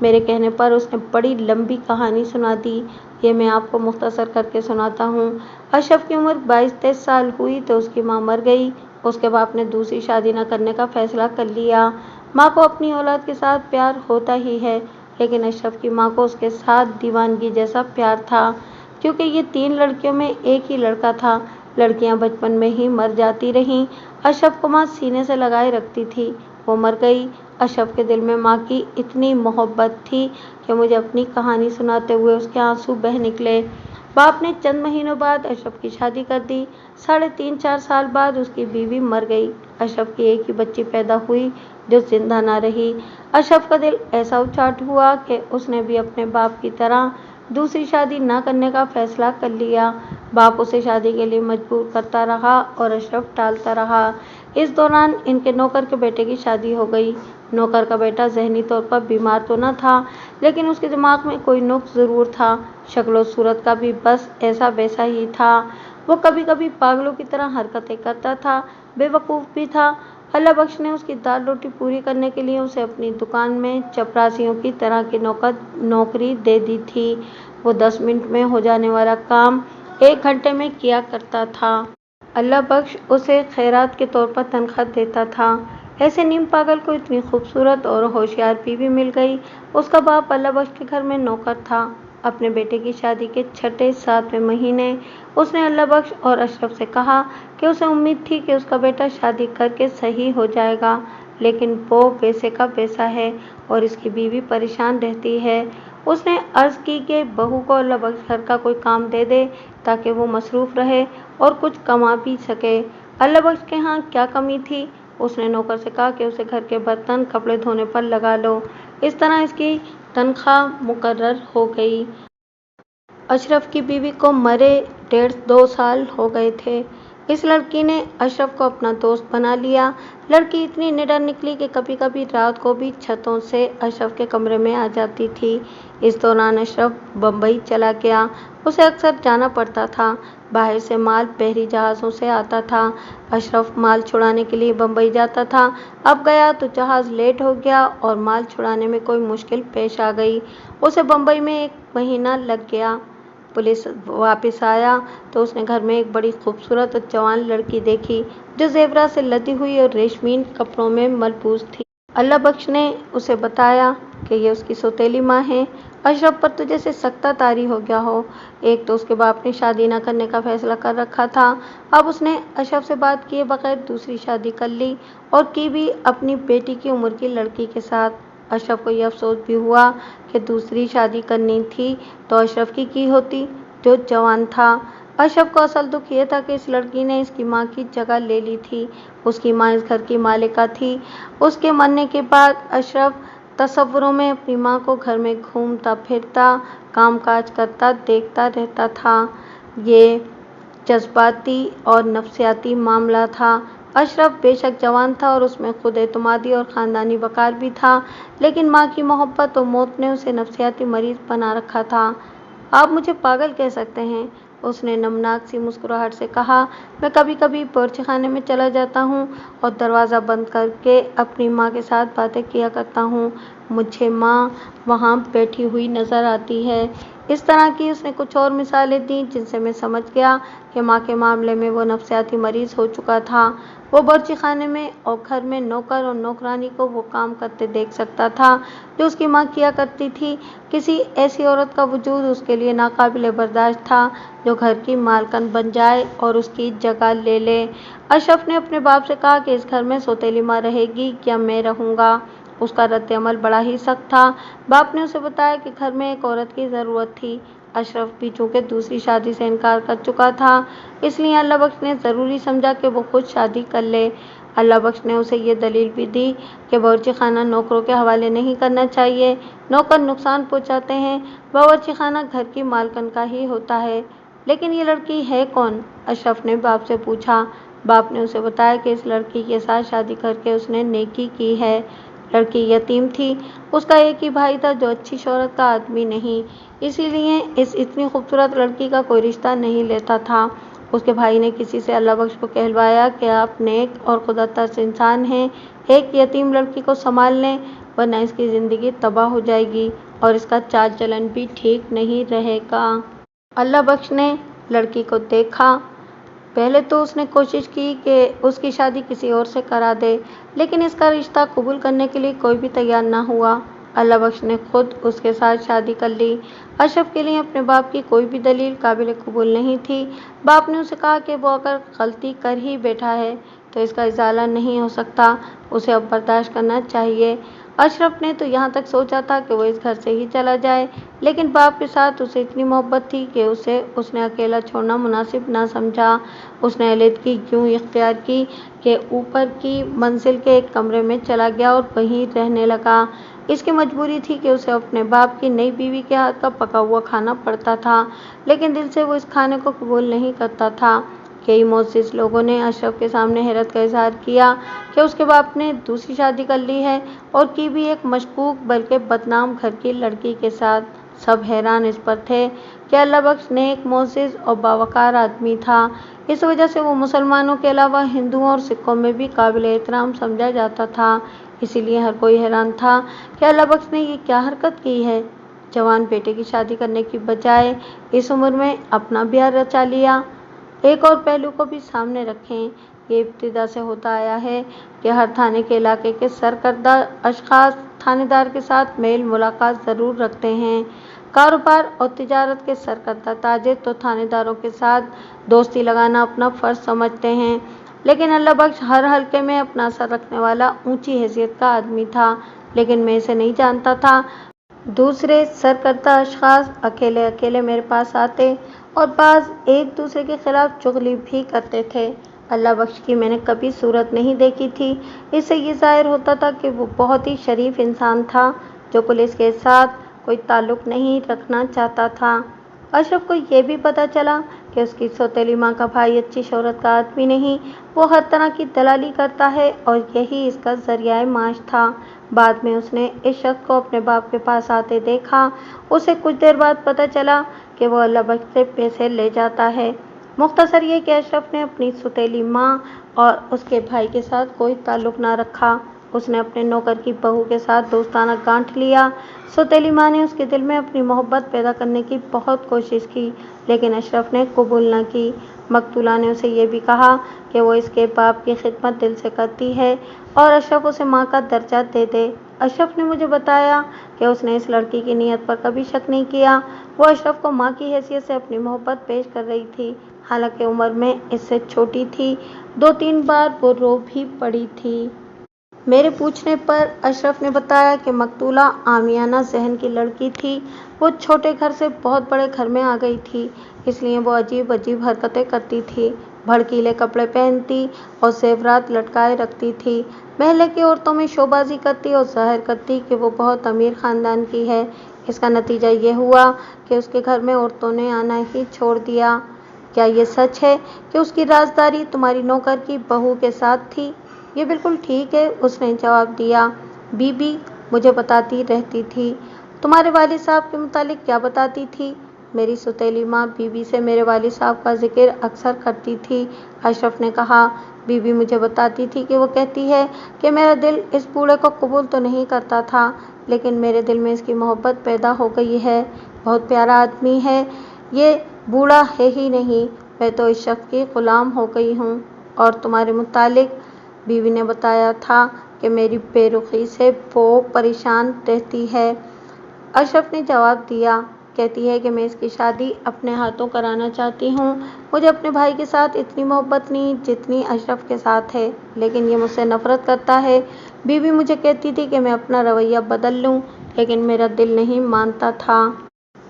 मेरे कहने पर उसने बड़ी लंबी कहानी सुना दी। ये मैं आपको मुख्तसर करके सुनाता हूँ। अशरफ की उम्र 22-23 साल हुई तो उसकी माँ मर गई। उसके बाप ने दूसरी शादी न करने का फैसला कर लिया। माँ को अपनी औलाद के साथ प्यार होता ही है, लेकिन अशरफ की माँ को उसके साथ दीवानगी जैसा प्यार था, क्योंकि ये 3 लड़कियों में एक ही लड़का था। लड़कियां बचपन में ही मर जाती रहीं। अशरफ को माँ सीने से लगाए रखती थी। वो मर गई। अशरफ के दिल में माँ की इतनी मोहब्बत थी कि मुझे अपनी कहानी सुनाते हुए उसके आंसू बह निकले। बाप ने चंद महीनों बाद अशरफ की शादी कर दी। 3.5-4 साल बाद उसकी बीवी मर गई। अशरफ की एक ही बच्ची पैदा हुई जो जिंदा ना रही। अशरफ का दिल ऐसा उचाट हुआ कि उसने भी अपने बाप की तरह दूसरी शादी न करने का फैसला कर लिया। बाप उसे शादी के लिए मजबूर करता रहा और अशरफ टालता रहा। इस दौरान इनके नौकर के बेटे की शादी हो गई। नौकर का बेटा ज़हनी तौर पर बीमार तो न था, लेकिन उसके दिमाग में कोई नुक्स ज़रूर था। शक्ल सूरत का भी बस ऐसा वैसा ही था। वो कभी कभी पागलों की तरह हरकतें करता था, बेवकूफ़ भी था। अल्लाह बख्श ने उसकी दाल रोटी पूरी करने के लिए उसे अपनी दुकान में चपरासियों की तरह की नौकरी दे दी थी। वो 10 मिनट में हो जाने वाला काम 1 घंटे में किया करता था। अल्लाह बख्श उसे खैरात के तौर पर तनख्वाह देता था। ऐसे नीम पागल को इतनी खूबसूरत और होशियार बीवी मिल गई। उसका बाप अल्लाह बख्श के घर में नौकर था। अपने बेटे की शादी के 6-7वें महीने उसने अल्लाह बख्श और अशरफ से कहा कि उसे उम्मीद थी कि उसका बेटा शादी करके सही हो जाएगा, लेकिन वो पैसे का पैसा है और इसकी बीवी परेशान रहती है। उसने अर्ज की कि बहू को अल्लाह बख्श घर का कोई काम दे दे ताकि वो मसरूफ रहे और कुछ कमा भी सके। अल्लाह बख्श के यहाँ क्या कमी थी? उसने नौकर से कहा कि उसे घर के बर्तन कपड़े धोने पर लगा लो। इस तरह इसकी तनख्वाह मुकर्रर हो गई। अशरफ की बीवी को मरे 1.5-2 साल हो गए थे। इस लड़की ने अशरफ को अपना दोस्त बना लिया। लड़की इतनी निडर निकली कि कभी कभी रात को भी छतों से अशरफ के कमरे में आ जाती थी। इस दौरान अशरफ बम्बई चला गया। उसे अक्सर जाना पड़ता था। बाहर से माल बहरी जहाज़ों से आता था। अशरफ माल छुड़ाने के लिए बम्बई जाता था। अब गया तो जहाज़ लेट हो गया और माल छुड़ाने में कोई मुश्किल पेश आ गई। उसे बम्बई में 1 महीना लग गया। पुलिस वापस आया तो उसने घर में एक बड़ी खूबसूरत और जवान लड़की देखी जो ज़ेवरा से लदी हुई और रेशमीन कपड़ों में मलबूस थी। अल्लाह बख्श ने उसे बताया कि ये उसकी सौतेली माँ है। अशरफ पर तो जैसे सख्ता तारी हो गया हो। एक तो उसके बाप ने शादी न करने का फैसला कर रखा था। अब उसने अशरफ से बात किए बगैर दूसरी शादी कर ली और की भी अपनी बेटी की उम्र की लड़की के साथ। अशरफ को यह अफसोस भी हुआ कि दूसरी शादी करनी थी तो अशरफ की होती जो जवान था। अशरफ को असल दुख ये था कि इस लड़की ने इसकी माँ की जगह ले ली थी। उसकी माँ इस घर की मालिका थी। उसके मरने के बाद अशरफ तसव्वुरों में अपनी माँ को घर में घूमता फिरता काम काज करता देखता रहता था। ये जज्बाती और नफ्सियाती मामला था। अशरफ बेशक जवान था और उसमें खुद एतमादी और ख़ानदानी वक़ार भी था, लेकिन माँ की मोहब्बत और मौत ने उसे नफ्सियाती मरीज़ बना रखा था। आप मुझे पागल कह सकते हैं, उसने नमनाक सी मुस्कुराहट से कहा। मैं कभी कभी बावर्ची खाने में चला जाता हूँ और दरवाज़ा बंद करके अपनी माँ के साथ बातें किया करता हूँ। मुझे माँ वहाँ बैठी हुई नज़र आती है। इस तरह की उसने कुछ और मिसालें दी जिनसे मैं समझ गया कि माँ के मामले में वो नफ्सियाती मरीज़ हो चुका था। वो बावर्ची खाने में और घर में नौकर और नौकरानी को वो काम करते देख सकता था जो उसकी माँ किया करती थी। किसी ऐसी औरत का वजूद उसके लिए नाकाबिले बर्दाश्त था जो घर की मालकिन बन जाए और उसकी जगह ले ले। अशरफ ने अपने बाप से कहा कि इस घर में सौतेली माँ रहेगी या मैं रहूँगा। उसका रद्द अमल बड़ा ही सख्त था। बाप ने उसे बताया कि घर में एक औरत की ज़रूरत थी। अशरफ भी चूँकि दूसरी शादी से इनकार कर चुका था, इसलिए अल्लाह बख्श ने ज़रूरी समझा कि वो खुद शादी कर ले। अल्लाह बख्श ने उसे ये दलील भी दी कि बावर्ची खाना नौकरों के हवाले नहीं करना चाहिए। नौकर नुकसान पहुँचाते हैं। बावर्ची खाना घर की मालकिन का ही होता है। लेकिन ये लड़की है कौन? अशरफ ने बाप से पूछा। बाप ने उसे बताया कि इस लड़की के साथ शादी करके उसने नेकी की है। लड़की यतीम थी। उसका एक ही भाई था जो अच्छी शोहरत का आदमी नहीं, इसीलिए इस इतनी खूबसूरत लड़की का कोई रिश्ता नहीं लेता था। उसके भाई ने किसी से अल्लाह बख्श को कहलवाया कि आप नेक और खुदा तरस इंसान हैं, एक यतीम लड़की को संभाल लें वरना इसकी ज़िंदगी तबाह हो जाएगी और इसका चाल चलन भी ठीक नहीं रहेगा। अल्लाह बख्श ने लड़की को देखा। पहले तो उसने कोशिश की कि उसकी शादी किसी और से करा दे, लेकिन इसका रिश्ता कबूल करने के लिए कोई भी तैयार न हुआ। अल्लाह बख्श ने खुद उसके साथ शादी कर ली। अशरफ के लिए अपने बाप की कोई भी दलील काबिल कबूल नहीं थी। बाप ने उसे कहा कि वो अगर गलती कर ही बैठा है तो इसका इजाला नहीं हो सकता, उसे अब बर्दाश्त करना चाहिए। अशरफ ने तो यहाँ तक सोचा था कि वो इस घर से ही चला जाए, लेकिन बाप के साथ उसे इतनी मोहब्बत थी कि उसने अकेला छोड़ना मुनासिब ना समझा। उसने अलहदगी यूँ इख्तियार की कि ऊपर की मंजिल के एक कमरे में चला गया और वहीं रहने लगा। इसकी मजबूरी थी कि उसे अपने बाप की नई बीवी के हाथ का पका हुआ खाना पड़ता था, लेकिन दिल से वो इस खाने को कबूल नहीं करता था। कई मोअज़्ज़िज़ लोगों ने अशरफ के सामने हैरत का इजहार किया कि उसके बाप ने दूसरी शादी कर ली है और की भी एक मशकूक बल्कि बदनाम घर की लड़की के साथ। सब हैरान इस पर थे कि अल्लाह बख्श नेक मोअज़्ज़िज़ और बावकार आदमी था। इस वजह से वो मुसलमानों के अलावा हिंदुओं और सिखों में भी काबिल एहतराम समझा जाता था। इसीलिए हर कोई हैरान था कि अल्लाह बख्श ने ये क्या हरकत की है। जवान बेटे की शादी करने की बजाय इस उम्र में अपना ब्याह रचा लिया। एक और पहलू को भी सामने रखें। ये इब्तिदा से होता आया है कि हर थाने के इलाके के सरकर्दा अशखास थानेदार के साथ मेल मुलाकात ज़रूर रखते हैं। कारोबार और तिजारत के सरकर्दा ताजिर तो थानेदारों के साथ दोस्ती लगाना अपना फ़र्ज समझते हैं। लेकिन अल्लाह बख्श हर हलके में अपना असर रखने वाला ऊंची हैसियत का आदमी था, लेकिन मैं इसे नहीं जानता था। दूसरे सरकर्दा अशखास अकेले अकेले मेरे पास आते और बाज़ एक दूसरे के खिलाफ चुगली भी करते थे। अल्लाह बख्श की मैंने कभी सूरत नहीं देखी थी। इससे ये ज़ाहिर होता था कि वो बहुत ही शरीफ इंसान था, जो पुलिस के साथ कोई ताल्लुक़ नहीं रखना चाहता था। अशरफ को ये भी पता चला कि उसकी सौतेली माँ का भाई अच्छी शोहरत का आदमी नहीं, वो हर तरह की दलाली करता है और यही इसका ज़रिया माश था। बाद में उसने इस शख्स को अपने बाप के पास आते देखा। उसे कुछ देर बाद पता चला कि वो अल्लाह बख्श से पैसे ले जाता है। मुख्तसर ये कि अशरफ ने अपनी सौतेली माँ और उसके भाई के साथ कोई ताल्लुक़ ना रखा। उसने अपने नौकर की बहू के साथ दोस्ताना गांठ लिया। सौतेली माँ ने उसके दिल में अपनी मोहब्बत पैदा करने की बहुत कोशिश की, लेकिन अशरफ ने कबूल न की। मकतूला ने उसे ये भी कहा कि वो इसके बाप की खिदमत दिल से करती है और अशरफ उसे माँ का दर्जा दे दे। अशरफ ने मुझे बताया कि उसने इस लड़की की नीयत पर कभी शक नहीं किया। वो अशरफ को माँ की हैसियत से अपनी मोहब्बत पेश कर रही थी, हालांकि उम्र में इससे छोटी थी। 2-3 बार वो रो भी पड़ी थी। मेरे पूछने पर अशरफ ने बताया कि मकतूला आमियाना ज़हन की लड़की थी। वो छोटे घर से बहुत बड़े घर में आ गई थी, इसलिए वो अजीब अजीब हरकतें करती थी। भड़कीले कपड़े पहनती और ज़ेवरात लटकाए रखती थी। महल्ले की औरतों में शोबाजी करती और ज़ाहिर करती कि वो बहुत अमीर ख़ानदान की है। इसका नतीजा ये हुआ कि उसके घर में औरतों ने आना ही छोड़ दिया। क्या ये सच है कि उसकी राजदारी तुम्हारी नौकर की बहू के साथ थी? ये बिल्कुल ठीक है, उसने जवाब दिया। बीबी मुझे बताती रहती थी। तुम्हारे वालिद साहब के मुतालिक क्या बताती थी? मेरी सौतेली माँ बीबी से मेरे वालिद साहब का जिक्र अक्सर करती थी। अशरफ ने कहा, बीबी मुझे बताती थी कि वो कहती है कि मेरा दिल इस बूढ़े को कबूल तो नहीं करता था, लेकिन मेरे दिल में इसकी मोहब्बत पैदा हो गई है। बहुत प्यारा आदमी है, ये बूढ़ा है ही नहीं। मैं तो इस शख्स की ग़ुलाम हो गई हूँ। और तुम्हारे मुतालिक? बीवी ने बताया था कि मेरी बेरुखी से वो परेशान रहती है। अशरफ ने जवाब दिया, कहती है कि मैं इसकी शादी अपने हाथों कराना चाहती हूँ। मुझे अपने भाई के साथ इतनी मोहब्बत नहीं जितनी अशरफ के साथ है, लेकिन ये मुझसे नफ़रत करता है। बीवी मुझे कहती थी कि मैं अपना रवैया बदल लूँ, लेकिन मेरा दिल नहीं मानता था।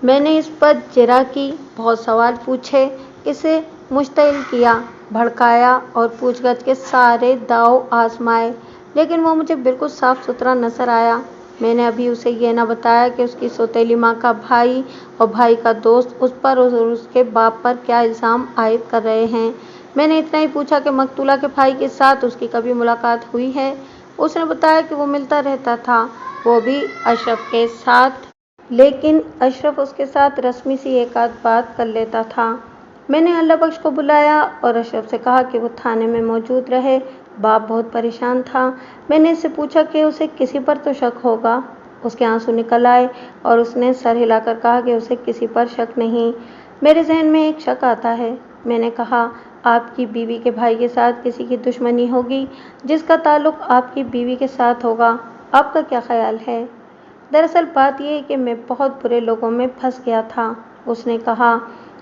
मैंने इस पर जिरा की, बहुत सवाल पूछे, इसे मुश्तिल किया, भड़काया और पूछगछ के सारे दाव आजमाए, लेकिन वो मुझे बिल्कुल साफ सुथरा नजर आया। मैंने अभी उसे ये न बताया कि उसकी सौतेली माँ का भाई और भाई का दोस्त उस पर और उसके बाप पर क्या इल्ज़ाम आयद कर रहे हैं। मैंने इतना ही पूछा कि मकतूला के भाई के साथ उसकी कभी मुलाकात हुई है। उसने बताया कि वो मिलता रहता था, वो भी अशरफ के साथ, लेकिन अशरफ उसके साथ रस्मी सी एक आध बात कर लेता था। मैंने अल्लाह बख्श को बुलाया और अशरफ से कहा कि वो थाने में मौजूद रहे। बाप बहुत परेशान था। मैंने इससे पूछा कि उसे किसी पर तो शक होगा। उसके आंसू निकल आए और उसने सर हिलाकर कहा कि उसे किसी पर शक नहीं। मेरे जहन में एक शक आता है। मैंने कहा, आपकी बीवी के भाई के साथ किसी की दुश्मनी होगी जिसका ताल्लुक आपकी बीवी के साथ होगा। आपका क्या ख्याल है? दरअसल बात यह है कि मैं बहुत बुरे लोगों में फंस गया था। उसने कहा,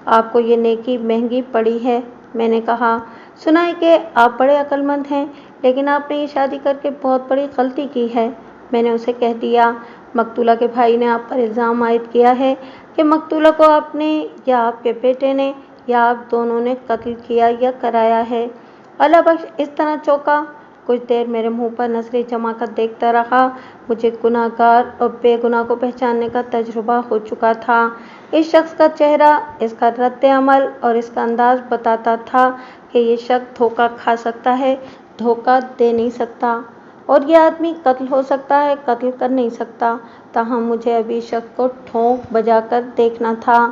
आपको ये नेकी महंगी पड़ी है। मैंने कहा, सुना है कि आप बड़े अक्लमंद हैं, लेकिन आपने ये शादी करके बहुत बड़ी गलती की है। मैंने उसे कह दिया, मकतूला के भाई ने आप पर इल्ज़ाम आयद किया है कि मकतूला को आपने या आपके बेटे ने या आप दोनों ने कत्ल किया या कराया है। अल्लाह बख्श इस तरह चौंका। कुछ देर मेरे मुंह पर नजरें जमा कर देखता रहा। मुझे गुनाहगार और बेगुनाह को पहचानने का तजुर्बा हो चुका था। इस शख्स का चेहरा, इसका रद्द-ए-अमल और इसका अंदाज बताता था कि ये शख्स धोखा खा सकता है, धोखा दे नहीं सकता, और ये आदमी कत्ल हो सकता है, कत्ल कर नहीं सकता। ताहम मुझे अभी इस शख्स को ठोंक बजाकर देखना था।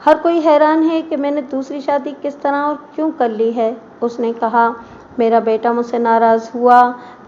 हर कोई हैरान है कि मैंने दूसरी शादी किस तरह और क्यों कर ली है। उसने कहा, मेरा बेटा मुझसे नाराज़ हुआ।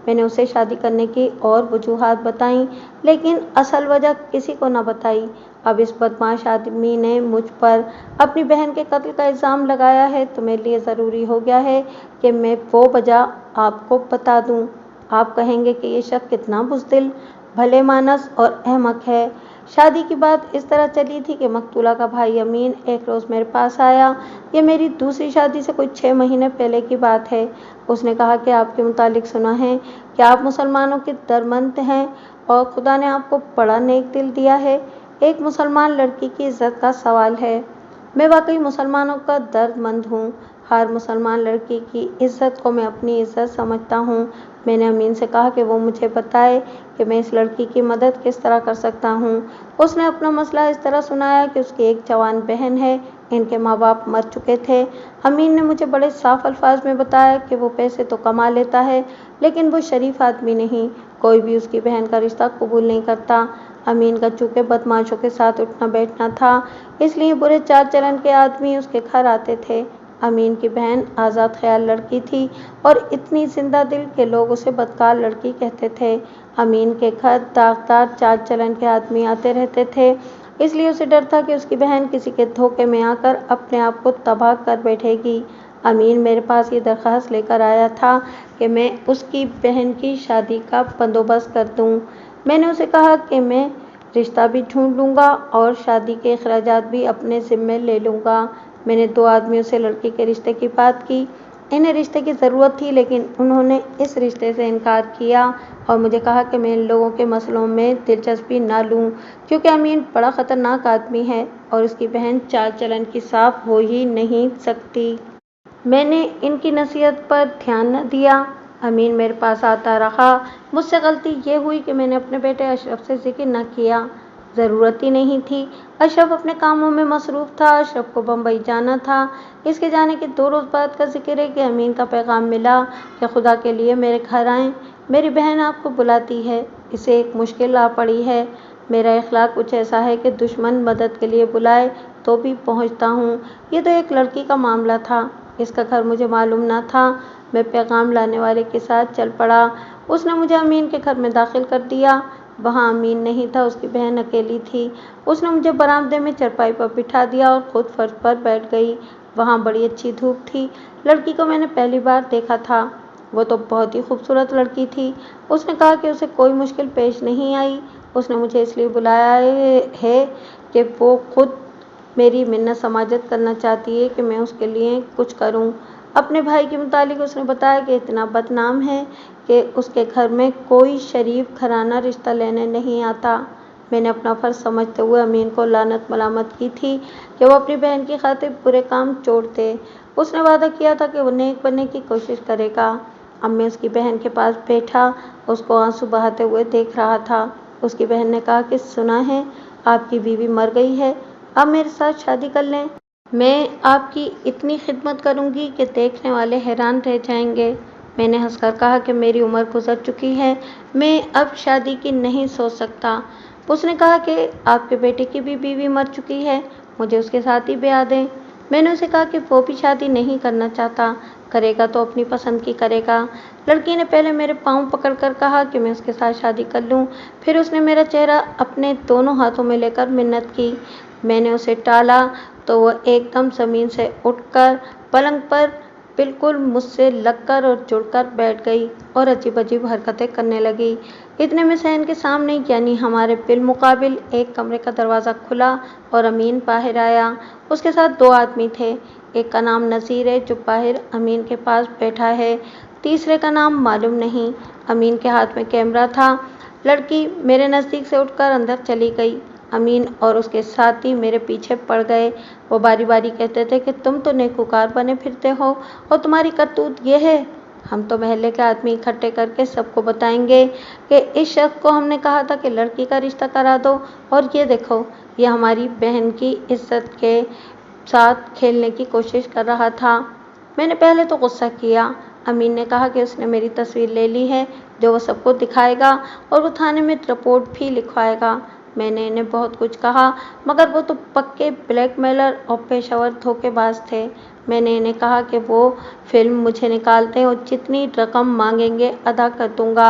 मैंने उसे शादी करने की और वजूहात बताईं, लेकिन असल वजह किसी को न बताई। अब इस बदमाश आदमी ने मुझ पर अपनी बहन के कत्ल का इल्ज़ाम लगाया है, तो मेरे लिए ज़रूरी हो गया है कि मैं वो वजह आपको बता दूं। आप कहेंगे कि ये शख्स कितना बुज़दिल, भले मानस और अहमक है। शादी की बात इस तरह चली थी कि मकतूला का भाई अमीन एक रोज़ मेरे पास आया। ये मेरी दूसरी शादी से कोई 6 महीने पहले की बात है। उसने कहा कि आपके मुतालिक सुना है कि आप मुसलमानों के दरमंद हैं और खुदा ने आपको बड़ा नेक दिल दिया है। एक मुसलमान लड़की की इज्जत का सवाल है। मैं वाकई मुसलमानों का दर्दमंद हूँ। हर मुसलमान लड़की की इज्जत को मैं अपनी इज्जत समझता हूँ। मैंने अमीन से कहा कि वो मुझे बताए कि मैं इस लड़की की मदद किस तरह कर सकता हूँ। उसने अपना मसला इस तरह सुनाया कि उसकी एक जवान बहन है, इनके माँ बाप मर चुके थे। अमीन ने मुझे बड़े साफ अल्फाज में बताया कि वो पैसे तो कमा लेता है, लेकिन वो शरीफ आदमी नहीं। कोई भी उसकी बहन का रिश्ता कबूल नहीं करता। अमीन का चूँकि बदमाशों के साथ उठना बैठना था, इसलिए बुरे चाल चलन के आदमी उसके घर आते थे। अमीन की बहन आज़ाद ख्याल लड़की थी और इतनी जिंदा दिल के लोग उसे बदकार लड़की कहते थे। अमीन के घर दागदार चाल चलन के आदमी आते रहते थे, इसलिए उसे डर था कि उसकी बहन किसी के धोखे में आकर अपने आप को तबाह कर बैठेगी। अमीन मेरे पास ये दरख्वास्त लेकर आया था कि मैं उसकी बहन की शादी का बंदोबस्त कर दूं। मैंने उसे कहा कि मैं रिश्ता भी ढूंढ लूँगा और शादी के अखराजात भी अपने ज़िम्मे ले लूँगा। मैंने 2 आदमियों से लड़के के रिश्ते की बात की। इन्हें रिश्ते की ज़रूरत थी, लेकिन उन्होंने इस रिश्ते से इनकार किया और मुझे कहा कि मैं इन लोगों के मसलों में दिलचस्पी ना लूँ, क्योंकि अमीन बड़ा ख़तरनाक आदमी है और उसकी बहन चाल चलन की साफ हो ही नहीं सकती। मैंने इनकी नसीहत पर ध्यान न दिया। अमीन मेरे पास आता रहा। मुझसे गलती ये हुई कि मैंने अपने बेटे अशरफ से जिक्र न किया। ज़रूरत ही नहीं थी। अशरफ अपने कामों में मसरूफ़ था। अशरफ को बम्बई जाना था। इसके जाने के 2 रोज़ बाद का जिक्र है कि अमीन का पैगाम मिला कि खुदा के लिए मेरे घर आएँ, मेरी बहन आपको बुलाती है। इसे एक मुश्किल आ पड़ी है। मेरा इखलाक कुछ ऐसा है कि दुश्मन मदद के लिए बुलाए तो भी पहुंचता हूँ। ये तो एक लड़की का मामला था, इसका घर मुझे मालूम न था। मैं पैगाम लाने वाले के साथ चल पड़ा। उसने मुझे अमीन के घर में दाखिल कर दिया। वहाँ अमीन नहीं था, उसकी बहन अकेली थी। उसने मुझे बरामदे में चरपाई पर बिठा दिया और खुद फर्श पर बैठ गई। वहाँ बड़ी अच्छी धूप थी। लड़की को मैंने पहली बार देखा था। वो तो बहुत ही खूबसूरत लड़की थी। उसने कहा कि उसे कोई मुश्किल पेश नहीं आई। उसने मुझे इसलिए बुलाया है कि वो खुद मेरी मिन्नत समाजत करना चाहती है कि मैं उसके लिए कुछ करूं। अपने भाई के मुतालिक उसने बताया कि इतना बदनाम है कि उसके घर में कोई शरीफ घराना रिश्ता लेने नहीं आता। मैंने अपना फ़र्ज समझते हुए अमीन को लानत मलामत की थी कि वो अपनी बहन की खातिर बुरे काम छोड़ दे। उसने वादा किया था कि वो नेक बनने की कोशिश करेगा। अब मैं उसकी बहन के पास बैठा उसको आंसू बहाते हुए देख रहा था। उसकी बहन ने कहा कि सुना है आपकी बीवी मर गई है, अब मेरे साथ शादी कर लें। मैं आपकी इतनी खिदमत करूंगी कि देखने वाले हैरान रह जाएंगे। मैंने हंसकर कहा कि मेरी उम्र गुजर चुकी है, मैं अब शादी की नहीं सोच सकता। उसने कहा कि आपके बेटे की भी बीवी मर चुकी है, मुझे उसके साथ ही ब्याह दें। मैंने उसे कहा कि वो भी शादी नहीं करना चाहता, करेगा तो अपनी पसंद की करेगा। लड़की ने पहले मेरे पाँव पकड़कर कहा कि मैं उसके साथ शादी कर लूं, फिर उसने मेरा चेहरा अपने दोनों हाथों में लेकर मिन्नत की। मैंने उसे टाला तो वह एकदम ज़मीन से उठकर पलंग पर बिल्कुल मुझसे लगकर और जुड़कर बैठ गई और अजीब अजीब हरकतें करने लगी। इतने में सहन के सामने यानी हमारे बिलमुकाबिल एक कमरे का दरवाज़ा खुला और अमीन बाहर आया। उसके साथ 2 आदमी थे। एक का नाम नज़ीर है जो बाहर अमीन के पास बैठा है, तीसरे का नाम मालूम नहीं। अमीन के हाथ में कैमरा था। लड़की मेरे नज़दीक से उठकर अंदर चली गई। अमीन और उसके साथी मेरे पीछे पड़ गए। वो बारी बारी कहते थे कि तुम तो नेकूकार बने फिरते हो और तुम्हारी करतूत ये है। हम तो महल्ले के आदमी इकट्ठे करके सबको बताएंगे कि इस शख्स को हमने कहा था कि लड़की का रिश्ता करा दो, और ये देखो ये हमारी बहन की इज्जत के साथ खेलने की कोशिश कर रहा था। मैंने पहले तो गुस्सा किया। अमीन ने कहा कि उसने मेरी तस्वीर ले ली है जो वो सबको दिखाएगा और वो थाने में रिपोर्ट भी लिखवाएगा। मैंने इन्हें बहुत कुछ कहा, मगर वो तो पक्के ब्लैकमेलर और पेशेवर धोखेबाज थे। मैंने इन्हें कहा कि वो फिल्म मुझे निकाल दें और जितनी रकम मांगेंगे अदा कर दूंगा।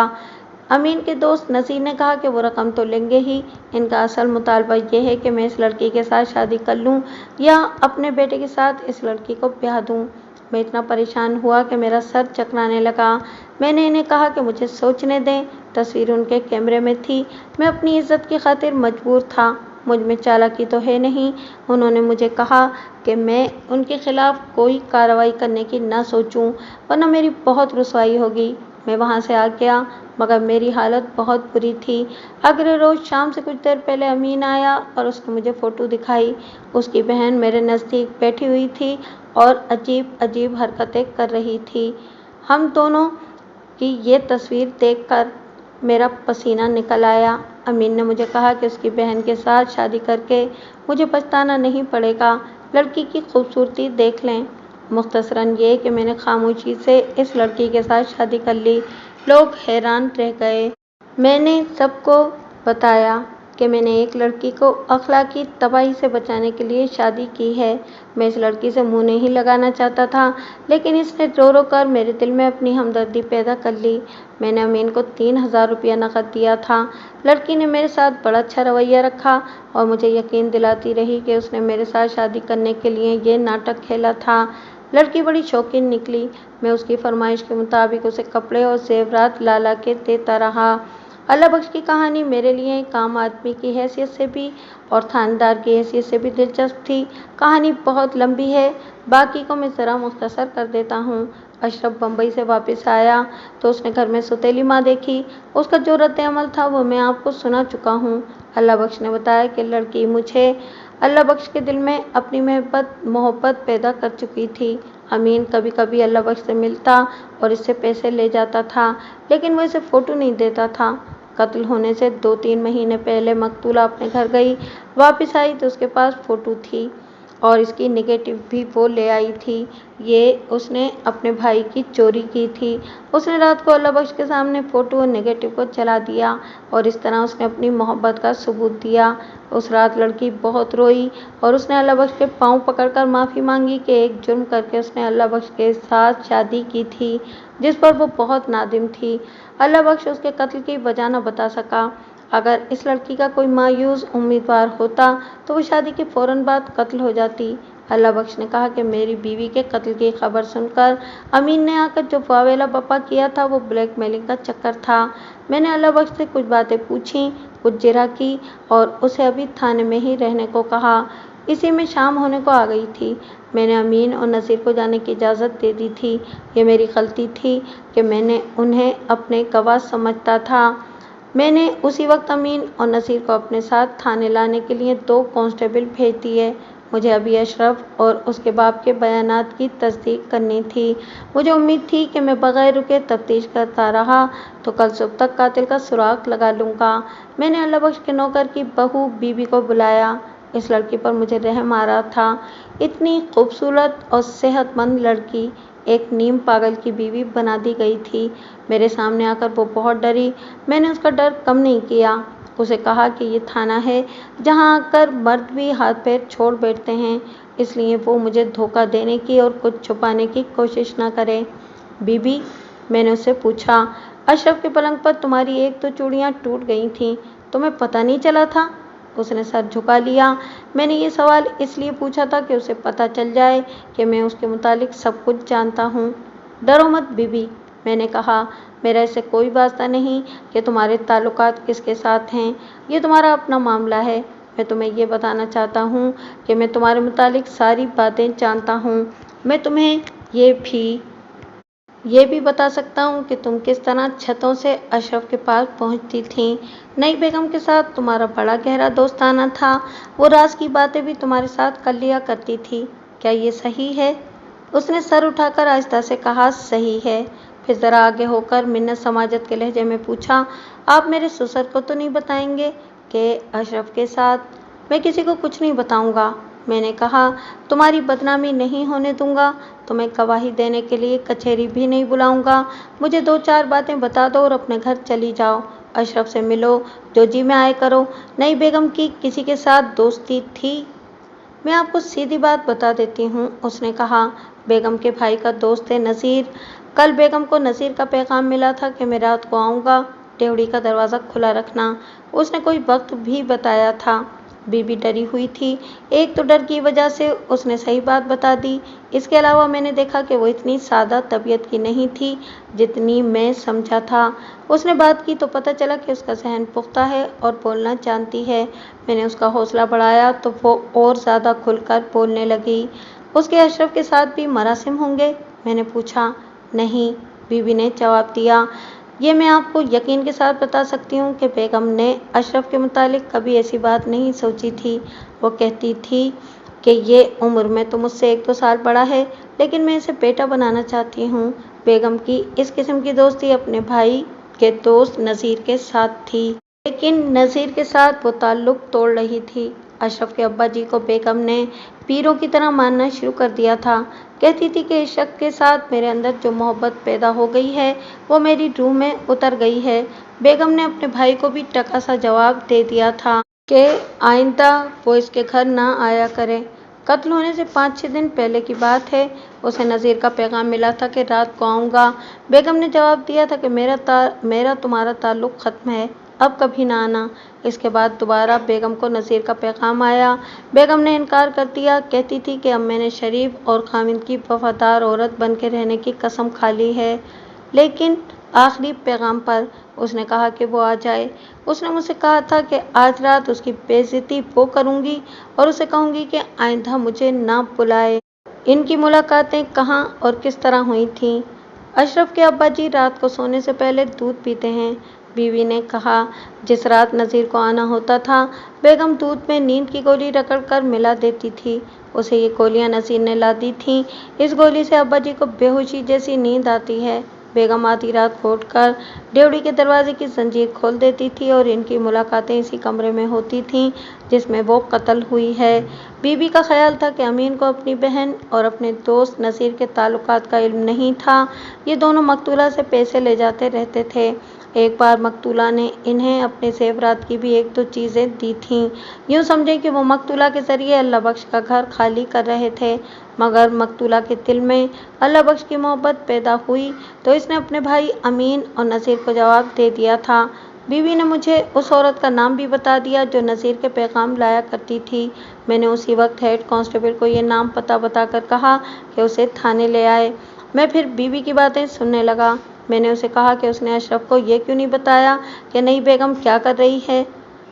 अमीन के दोस्त नज़ीर ने कहा कि वो रकम तो लेंगे ही, इनका असल मुतालबा ये है कि मैं इस लड़की के साथ शादी कर लूं या अपने बेटे के साथ इस लड़की को ब्याह दूं। मैं इतना परेशान हुआ कि मेरा सर चकराने लगा। मैंने इन्हें कहा कि मुझे सोचने दें। तस्वीर उनके कैमरे में थी। मैं अपनी इज्जत की खातिर मजबूर था। मुझ में चालाकी तो है नहीं। उन्होंने मुझे कहा कि मैं उनके खिलाफ कोई कार्रवाई करने की ना सोचूं, वरना मेरी बहुत रुसवाई होगी। मैं वहां से आ गया, मगर मेरी हालत बहुत बुरी थी। अगले रोज़ शाम से कुछ देर पहले अमीन आया और उसने मुझे फ़ोटो दिखाई। उसकी बहन मेरे नज़दीक बैठी हुई थी और अजीब अजीब हरकतें कर रही थी। हम दोनों की ये तस्वीर देखकर मेरा पसीना निकल आया। अमीन ने मुझे कहा कि उसकी बहन के साथ शादी करके मुझे पछताना नहीं पड़ेगा। लड़की की खूबसूरती देख लें। मुख्तसरन ये कि मैंने खामोशी से इस लड़की के साथ शादी कर ली। लोग हैरान रह गए। मैंने सबको बताया कि मैंने एक लड़की को अखलाकी तबाही से बचाने के लिए शादी की है। मैं इस लड़की से मुंह नहीं लगाना चाहता था, लेकिन इसने रो रो कर मेरे दिल में अपनी हमदर्दी पैदा कर ली। मैंने अमीन को 3000 रुपया नकद दिया था। लड़की ने मेरे साथ बड़ा अच्छा रवैया रखा और मुझे यकीन दिलाती रही कि उसने मेरे साथ शादी करने के लिए ये नाटक खेला था। लड़की बड़ी शौकीन निकली। मैं उसकी फरमाइश के मुताबिक उसे कपड़े और जेवरात ला ला के देता रहा। अल्लाह बख्श की कहानी मेरे लिए एक आम आदमी की हैसियत से भी और थानेदार की हैसियत से भी दिलचस्प थी। कहानी बहुत लंबी है, बाकी को मैं ज़रा मुख्तसर कर देता हूँ। अशरफ बम्बई से वापस आया तो उसने घर में सौतेली माँ देखी। उसका जो रद्द अमल था वो मैं आपको सुना चुका हूँ। अल्लाह बख्श ने बताया कि लड़की मुझे अल्लाह बख्श के दिल में अपनी मोहब्बत पैदा कर चुकी थी। अमीन कभी कभी अल्लाह बख्श से मिलता और इससे पैसे ले जाता था, लेकिन वो इसे फ़ोटो नहीं देता था। कत्ल होने से 2-3 महीने पहले मकतूला अपने घर गई। वापस आई तो उसके पास फ़ोटो थी और इसकी नेगेटिव भी वो ले आई थी। ये उसने अपने भाई की चोरी की थी। उसने रात को अल्लाह बख्श के सामने फ़ोटो और नेगेटिव को जला दिया और इस तरह उसने अपनी मोहब्बत का सबूत दिया। उस रात लड़की बहुत रोई और उसने अल्लाह बख्श के पाँव पकड़कर माफ़ी मांगी कि एक जुर्म करके उसने अल्लाह बख्श के साथ शादी की थी, जिस पर वो बहुत नादिम थी। अल्लाह बख्श उसके कत्ल की वजह न बता सका। अगर इस लड़की का कोई मायूस उम्मीदवार होता तो वो शादी के फ़ौरन बाद कत्ल हो जाती। अल्लाह बख्श ने कहा कि मेरी बीवी के कत्ल की खबर सुनकर अमीन ने आकर जो वावेला बपा किया था वो ब्लैकमेलिंग का चक्कर था। मैंने अल्लाह बख्श से कुछ बातें पूछी, कुछ जिरा की और उसे अभी थाने में ही रहने को कहा। इसी में शाम होने को आ गई थी। मैंने अमीन और नसीर को जाने की इजाज़त दे दी थी। ये मेरी गलती थी कि मैंने उन्हें अपने गवाह समझता था। मैंने उसी वक्त अमीन और नसीर को अपने साथ थाने लाने के लिए 2 कांस्टेबल भेज दिए। मुझे अभी अशरफ और उसके बाप के बयानात की तस्दीक करनी थी। मुझे उम्मीद थी कि मैं बगैर रुके तफ्तीश करता रहा तो कल सुबह तक कातिल का सुराग लगा लूँगा। मैंने अल्लाह बख्श के नौकर की बहू बीबी को बुलाया। इस लड़की पर मुझे रहम आ रहा था। इतनी खूबसूरत और सेहतमंद लड़की एक नीम पागल की बीवी बना दी गई थी। मेरे सामने आकर वो बहुत डरी। मैंने उसका डर कम नहीं किया। उसे कहा कि ये थाना है जहाँ आकर मर्द भी हाथ पैर छोड़ बैठते हैं, इसलिए वो मुझे धोखा देने की और कुछ छुपाने की कोशिश न करे। बीबी, मैंने उससे पूछा, अशरफ के पलंग पर तुम्हारी एक तो चूड़ियाँ टूट गई थीं, तुम्हें पता नहीं चला था? उसने सर झुका लिया। मैंने ये सवाल इसलिए पूछा था कि उसे पता चल जाए कि मैं उसके मुतालिक सब कुछ जानता हूँ। डरो मत बीबी, मैंने कहा, मेरा इससे कोई वास्ता नहीं कि तुम्हारे ताल्लुकात किसके साथ हैं। ये तुम्हारा अपना मामला है। मैं तुम्हें ये बताना चाहता हूँ कि मैं तुम्हारे मुतालिक सारी बातें जानता हूँ। मैं तुम्हें ये भी बता सकता हूँ कि तुम किस तरह छतों से अशरफ के पास पहुँचती थीं। नई बेगम के साथ तुम्हारा बड़ा गहरा दोस्ताना था। वो राज की बातें भी तुम्हारे साथ कर लिया करती थी। क्या ये सही है? उसने सर उठाकर आहिस्ता से कहा, सही है। फिर ज़रा आगे होकर मिन्नत समाजत के लहजे में पूछा, आप मेरे ससुर को तो नहीं बताएंगे कि अशरफ के साथ? मैं किसी को कुछ नहीं बताऊंगा। मैंने कहा, तुम्हारी बदनामी नहीं होने दूंगा। तुम्हें गवाही देने के लिए कचहरी भी नहीं बुलाऊंगा। मुझे 2-4 बातें बता दो और अपने घर चली जाओ। अशरफ से मिलो, जो जी में आए करो। नई बेगम की किसी के साथ दोस्ती थी? मैं आपको सीधी बात बता देती हूँ, उसने कहा। बेगम के भाई का दोस्त है नसीर। कल बेगम को नसीर का पैगाम मिला था कि मैं रात को आऊँगा। डेवड़ी का दरवाज़ा खुला रखना। उसने कोई वक्त भी बताया था। बीबी डरी हुई थी। एक तो डर की वजह से उसने सही बात बता दी। इसके अलावा मैंने देखा कि वो इतनी सादा तबीयत की नहीं थी जितनी मैं समझा था। उसने बात की तो पता चला कि उसका ज़हन पुख्ता है और बोलना जानती है। मैंने उसका हौसला बढ़ाया तो वो और ज़्यादा खुलकर बोलने लगी। उसके अशरफ के साथ भी मरासिम होंगे? मैंने पूछा। नहीं, बीवी ने जवाब दिया। ये मैं आपको यकीन के साथ बता सकती हूँ कि बेगम ने अशरफ के मुतालिक कभी ऐसी बात नहीं सोची थी। वो कहती थी कि ये उम्र में तो मुझसे 1-2 साल बड़ा है, लेकिन मैं इसे बेटा बनाना चाहती हूँ। बेगम की इस किस्म की दोस्ती अपने भाई के दोस्त नज़ीर के साथ थी, लेकिन नज़ीर के साथ वो ताल्लुक़ तोड़ रही थी। अशरफ के अब्बा जी को बेगम ने पीरों की तरह मानना शुरू कर दिया था। कहती थी कि इस शख्स के साथ मेरे अंदर जो मोहब्बत पैदा हो गई है वो मेरी रूह में उतर गई है। बेगम ने अपने भाई को भी टका सा जवाब दे दिया था कि आइंदा वो इसके घर ना आया करे। कत्ल होने से 5-6 दिन पहले की बात है। उसे नज़ीर का पैगाम मिला था कि रात को आऊँगा। बेगम ने जवाब दिया था कि मेरा तुम्हारा ताल्लुक़ ख़त्म है, अब कभी ना आना। इसके बाद दोबारा बेगम को नज़ीर का पैगाम आया। बेगम ने इनकार कर दिया। कहती थी कि अब मैंने शरीफ और खामिद की वफादार औरत बन के रहने की कसम खा ली है। लेकिन आखिरी पैगाम पर उसने कहा कि वो आ जाए। उसने मुझसे कहा था कि आज रात उसकी बेइज्जती वो करूँगी और उसे कहूँगी कि आइंदा मुझे ना बुलाए। इनकी मुलाकातें कहाँ और किस तरह हुई थीं? अशरफ के अब्बा जी रात को सोने से पहले दूध पीते हैं, बीवी ने कहा। जिस रात नज़ीर को आना होता था, बेगम दूध में नींद की गोली रगड़कर मिला देती थी। उसे ये गोलियां नज़ीर ने ला दी थीं। इस गोली से अब्बा जी को बेहोशी जैसी नींद आती है। बेगम आधी रात को उठकर ड्योढ़ी के दरवाजे की जंजीर खोल देती थी और इनकी मुलाकातें इसी कमरे में होती थीं जिसमें वो कत्ल हुई है। बीबी का ख्याल था कि अमीन को अपनी बहन और अपने दोस्त नज़ीर के ताल्लुकात का इल्म नहीं था। ये दोनों मकतूला से पैसे ले जाते रहते थे। एक बार मकतूला ने इन्हें अपने ज़ेवरात की भी 1-2 चीज़ें दी थीं। यूँ समझें कि वो मकतूला के ज़रिए अल्लाह बख्श का घर खाली कर रहे थे, मगर मकतूला के दिल में अल्लाह बख्श की मोहब्बत पैदा हुई तो इसने अपने भाई अमीन और नज़ीर को जवाब दे दिया था। बीवी ने मुझे उस औरत का नाम भी बता दिया जो नज़ीर के पैगाम लाया करती थी। मैंने उसी वक्त हेड कांस्टेबल को ये नाम पता बताकर कहा कि उसे थाने ले आए। मैं फिर बीवी की बातें सुनने लगा। मैंने उसे कहा कि उसने अशरफ को ये क्यों नहीं बताया कि नई बेगम क्या कर रही है।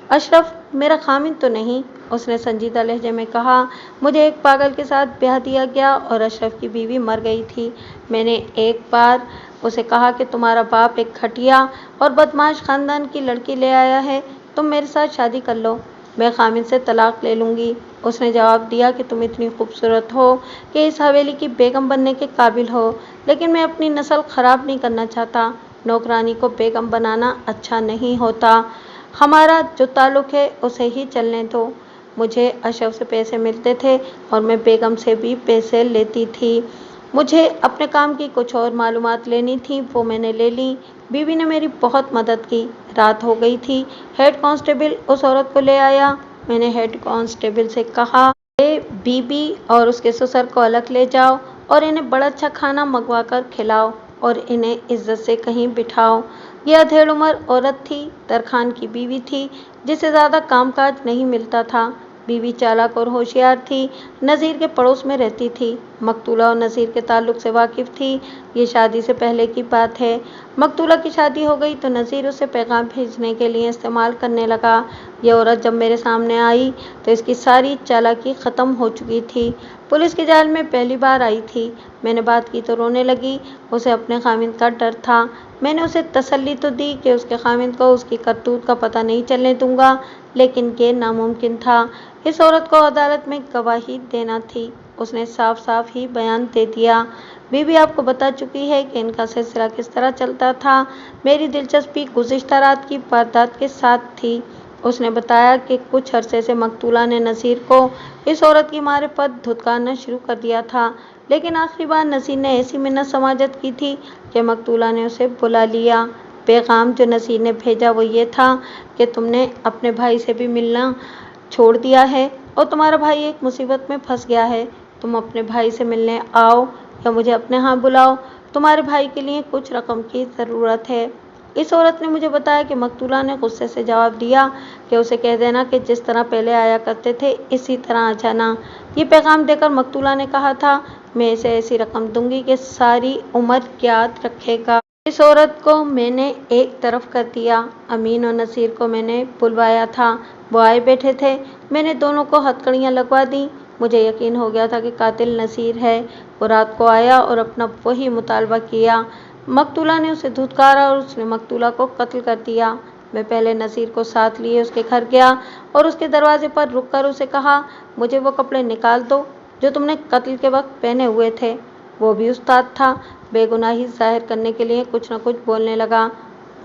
अशरफ मेरा खामिद तो नहीं, उसने संजीदा लहजे में कहा। मुझे एक पागल के साथ ब्याह दिया गया और अशरफ की बीवी मर गई थी। मैंने एक बार उसे कहा कि तुम्हारा बाप एक घटिया और बदमाश ख़ानदान की लड़की ले आया है, तुम मेरे साथ शादी कर लो, मैं खामिद से तलाक ले लूँगी। उसने जवाब दिया कि तुम इतनी खूबसूरत हो कि इस हवेली की बेगम बनने के काबिल हो, लेकिन मैं अपनी नस्ल ख़राब नहीं करना चाहता। नौकरानी को बेगम बनाना अच्छा नहीं होता। हमारा जो ताल्लुक़ है उसे ही चलने दो। मुझे अशरफ से पैसे मिलते थे और मैं बेगम से भी पैसे लेती थी। मुझे अपने काम की कुछ और मालूमात लेनी थी, वो मैंने ले ली। बीवी ने मेरी बहुत मदद की। रात हो गई थी। हेड कांस्टेबल उस औरत को ले आया। मैंने हेड कांस्टेबल से कहा कि बीबी और उसके ससुर को अलग ले जाओ और इन्हें बड़ा अच्छा खाना मंगवा कर खिलाओ और इन्हें इज्जत से कहीं बिठाओ। यह अधेड़ उम्र औरत थी, तरखान की बीवी थी, जिसे ज़्यादा कामकाज नहीं मिलता था। बीवी चालाक और होशियार थी, नज़ीर के पड़ोस में रहती थी, मकतूला और नज़ीर के ताल्लुक़ से वाकिफ़ थी। ये शादी से पहले की बात है। मकतूला की शादी हो गई तो नज़ीर उसे पैगाम भेजने के लिए इस्तेमाल करने लगा। यह औरत जब मेरे सामने आई तो इसकी सारी चालाकी ख़त्म हो चुकी थी। पुलिस के जाल में पहली बार आई थी। मैंने बात की तो रोने लगी। उसे अपने खामिद का डर था। मैंने उसे तसल्ली तो दी कि उसके खामिद को उसकी करतूत का पता नहीं चलने दूंगा, लेकिन ये नामुमकिन था। इस औरत को अदालत में गवाही देना थी। उसने साफ साफ ही बयान दे दिया। बीवी आपको बता चुकी है कि इनका सिलसिला किस तरह चलता था। मेरी दिलचस्पी गुज़िश्ता रात की वारदात के साथ थी। उसने बताया कि कुछ अरसे से मकतूला ने नज़ीर को इस औरत की मारिफत धुतकारना शुरू कर दिया था, लेकिन आखिरी बार नज़ीर ने ऐसी मिन्नत समाजत की थी कि मकतूला ने उसे बुला लिया। पैगाम जो नज़ीर ने भेजा वो ये था कि तुमने अपने भाई से भी मिलना छोड़ दिया है और तुम्हारा भाई एक मुसीबत में फंस गया है। तुम अपने भाई से मिलने आओ या मुझे अपने यहाँ बुलाओ। तुम्हारे भाई के लिए कुछ रकम की ज़रूरत है। इस औरत ने मुझे बताया कि मकतूला ने गुस्से से जवाब दिया कि उसे कह देना कि जिस तरह पहले आया करते थे इसी तरह आ जाना। ये पैगाम देकर मकतूला ने कहा था, मैं इसे ऐसी रकम दूंगी कि सारी उम्र याद रखेगा। इस औरत को मैंने एक तरफ कर दिया। अमीन और नसीर को मैंने बुलवाया था, वो आए बैठे थे। मैंने दोनों को हथकड़ियाँ लगवा दी। मुझे यकीन हो गया था कि कातिल नसीर है। वो रात को आया और अपना वही मुतालबा किया। मकतूला ने उसे धुतकारा और उसने मकतूला को कत्ल कर दिया। मैं पहले नसीर को साथ लिए उसके घर गया और उसके दरवाजे पर रुककर उसे कहा, मुझे वो कपड़े निकाल दो जो तुमने कत्ल के वक्त पहने हुए थे। वो भी उस्ताद था, बेगुनाही जाहिर करने के लिए कुछ न कुछ बोलने लगा।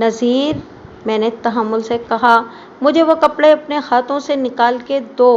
नसीर, मैंने तहम्मुल से कहा, मुझे वो कपड़े अपने हाथों से निकाल के दो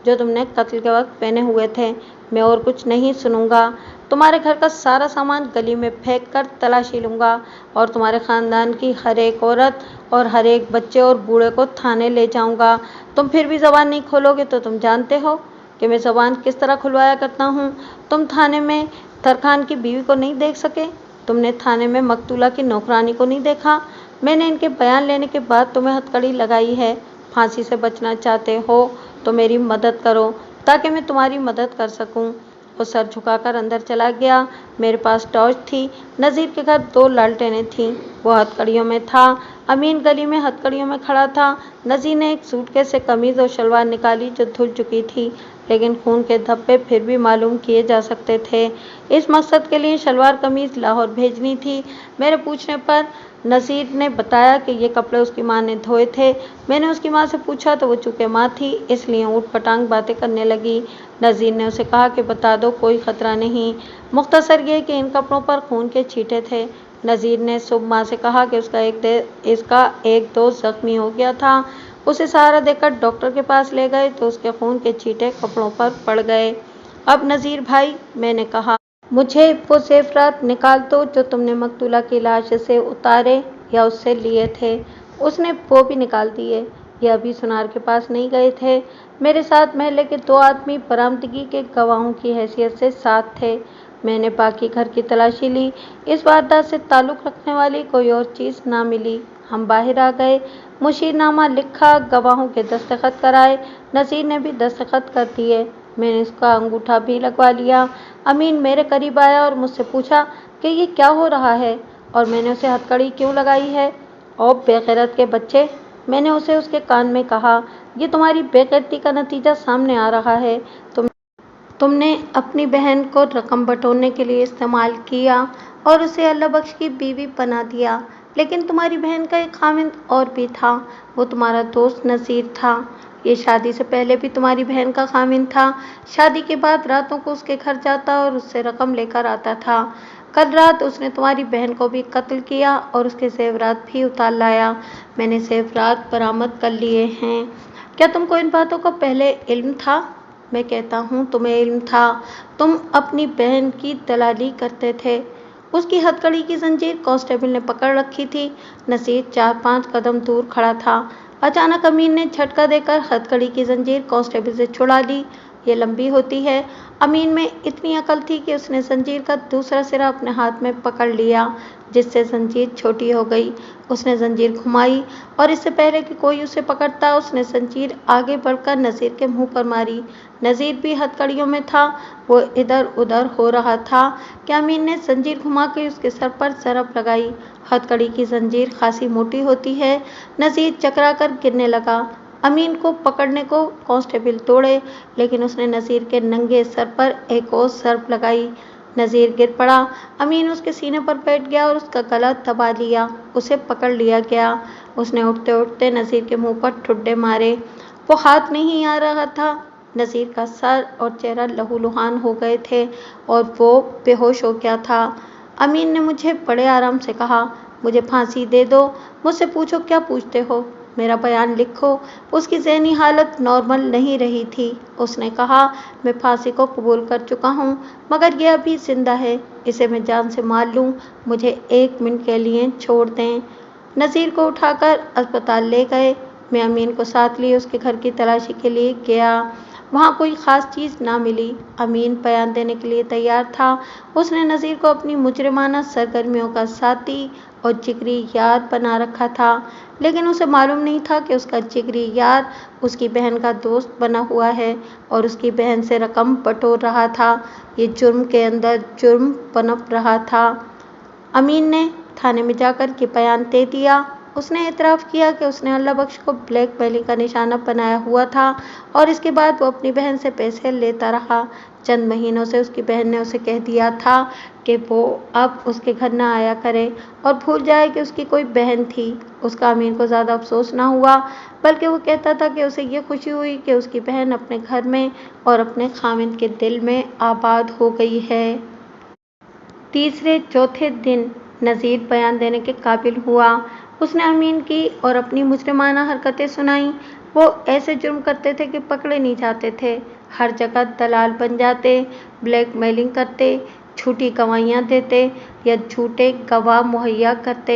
जो तुमने कत्ल के वक्त पहने हुए थे। मैं और कुछ नहीं सुनूंगा। तुम्हारे घर का सारा सामान गली में फेंक कर तलाशी लूँगा और तुम्हारे ख़ानदान की हर एक औरत और हर एक बच्चे और बूढ़े को थाने ले जाऊँगा। तुम फिर भी ज़बान नहीं खोलोगे तो तुम जानते हो कि मैं ज़बान किस तरह खुलवाया करता हूँ। तुम थाने में तरखान की बीवी को नहीं देख सके, तुमने थाने में मकतूला की नौकरानी को नहीं देखा। मैंने इनके बयान लेने के बाद तुम्हें हथकड़ी लगाई है। फांसी से बचना चाहते हो तो मेरी मदद करो ताकि मैं तुम्हारी मदद कर सकूं। वो सर झुकाकर अंदर चला गया। मेरे पास टॉर्च थी। नज़ीर के घर 2 लालटेनें थीं। वो हथकड़ियों में था। अमीन गली में हथकड़ियों में खड़ा था। नज़ीर ने एक सूटकेस से कमीज़ और शलवार निकाली जो धुल चुकी थी, लेकिन खून के धब्बे फिर भी मालूम किए जा सकते थे। इस मकसद के लिए शलवार कमीज़ लाहौर भेजनी थी। मेरे पूछने पर नसीर ने बताया कि ये कपड़े उसकी माँ ने धोए थे। मैंने उसकी माँ से पूछा तो वो चूँकि माँ थी इसलिए ऊट पटांग बातें करने लगी। नज़ीर ने उसे कहा कि बता दो, कोई ख़तरा नहीं। मुख्तसर ये कि इन कपड़ों पर खून के छींटे थे। नज़ीर ने सुबह माँ से कहा कि इसका एक दोस्त ज़ख्मी हो गया था। उसे सहारा देकर डॉक्टर के पास ले गए तो उसके खून के छींटे कपड़ों पर पड़ गए। अब नज़ीर भाई, मैंने कहा, मुझे वो ज़ेवरात निकाल दो जो तुमने मकतूला की लाश से उतारे या उससे लिए थे। उसने वो भी निकाल दिए। ये अभी सुनार के पास नहीं गए थे। मेरे साथ महल्ले के 2 आदमी बरामदगी के गवाहों की हैसियत से साथ थे। मैंने बाकी घर की तलाशी ली। इस वारदात से ताल्लुक़ रखने वाली कोई और चीज़ ना मिली। हम बाहर आ गए। मुशीरनामा लिखा, गवाहों के दस्तखत कराए। नसीर ने भी दस्तखत कर दिए। मैंने उसका अंगूठा भी लगवा लिया। अमीन मेरे करीब आया और मुझसे पूछा कि ये क्या हो रहा है और मैंने उसे हथकड़ी क्यों लगाई है। और बेगैरत के बच्चे, मैंने उसे उसके कान में कहा, ये तुम्हारी बेगैरती का नतीजा सामने आ रहा है। तुमने अपनी बहन को रकम बटोरने के लिए इस्तेमाल किया और उसे अल्लाह बख्श की बीवी बना दिया, लेकिन तुम्हारी बहन का एक खामिंद और भी था। वो तुम्हारा दोस्त नसीर था। ये शादी से पहले भी तुम्हारी बहन का खामिंद था। शादी के बाद रातों को उसके घर जाता और उससे रकम लेकर आता था। कल रात उसने तुम्हारी बहन को भी कत्ल किया और उसके ज़ेवरात भी उतार लाया। मैंने ज़ेवरात बरामद कर लिए हैं। क्या तुमको इन बातों का पहले इल्म था? मैं कहता हूँ तुम्हें इल्म था। तुम अपनी बहन की दलाली करते थे। उसकी हथकड़ी की जंजीर कांस्टेबल ने पकड़ रखी थी। नसीर 4-5 कदम दूर खड़ा था। अचानक अमीन ने झटका देकर हथकड़ी की जंजीर कांस्टेबल से छुड़ा ली। ये लंबी होती है। अमीन में इतनी अकल थी कि उसने जंजीर का दूसरा सिरा अपने हाथ में पकड़ लिया, जिससे जंजीर छोटी हो गई। उसने जंजीर घुमाई और इससे पहले कि कोई उसे पकड़ता उसने जंजीर आगे बढ़कर नज़ीर के मुंह पर मारी। नज़ीर भी हथकड़ियों में था। वो इधर उधर हो रहा था कि अमीन ने जंजीर घुमा के उसके सर पर ज़रब लगाई। हथकड़ी की जंजीर खासी मोटी होती है। नज़ीर चकरा कर गिरने लगा। अमीन को पकड़ने को कांस्टेबल दौड़े, लेकिन उसने नज़ीर के नंगे सर पर एक और ज़रब लगाई। नज़ीर गिर पड़ा। अमीन उसके सीने पर बैठ गया और उसका गला दबा लिया। उसे पकड़ लिया गया। उसने उठते उठते नज़ीर के मुंह पर ठुड्डे मारे। वो हाथ नहीं आ रहा था। नज़ीर का सर और चेहरा लहूलुहान हो गए थे और वो बेहोश हो गया था। अमीन ने मुझे बड़े आराम से कहा, मुझे फांसी दे दो। मुझसे पूछो क्या पूछते हो, मेरा बयान लिखो। उसकी ज़हनी हालत नॉर्मल नहीं रही थी। उसने कहा, मैं फांसी को कबूल कर चुका हूँ, मगर यह अभी जिंदा है। इसे मैं जान से मार लूँ, मुझे 1 मिनट के लिए छोड़ दें। नज़ीर को उठाकर अस्पताल ले गए। मैं अमीन को साथ लिए उसके घर की तलाशी के लिए गया। वहाँ कोई ख़ास चीज़ ना मिली। अमीन बयान देने के लिए तैयार था। उसने नज़ीर को अपनी मुजरिमाना सरगर्मियों का साथी और जिगरी यार बना रखा था, लेकिन उसे मालूम नहीं था कि उसका जिगरी यार उसकी बहन का दोस्त बना हुआ है और उसकी बहन से रकम बटोर रहा था। ये जुर्म के अंदर जुर्म पनप रहा था। अमीन ने थाने में जाकर के बयान दे दिया। उसने एतराफ़ किया कि उसने अल्लाह बख्श को ब्लैकमेलिंग का निशाना बनाया हुआ था और इसके बाद वो अपनी बहन से पैसे लेता रहा। चंद महीनों से उसकी बहन ने उसे कह दिया था कि वो अब उसके घर ना आया करे और भूल जाए कि उसकी कोई बहन थी। उसका अमीन को ज़्यादा अफसोस ना हुआ, बल्कि वो कहता था कि उसे ये खुशी हुई कि उसकी बहन अपने घर में और अपने खामिद के दिल में आबाद हो गई है। तीसरे चौथे दिन नज़ीर बयान देने के काबिल हुआ। उसने अमीन की और अपनी मुजरिमाना हरकतें सुनाईं। वो ऐसे जुर्म करते थे कि पकड़े नहीं जाते थे। हर जगह दलाल बन जाते, ब्लैकमेलिंग करते, झूठी गवाहियाँ देते या झूठे गवाह मुहैया करते।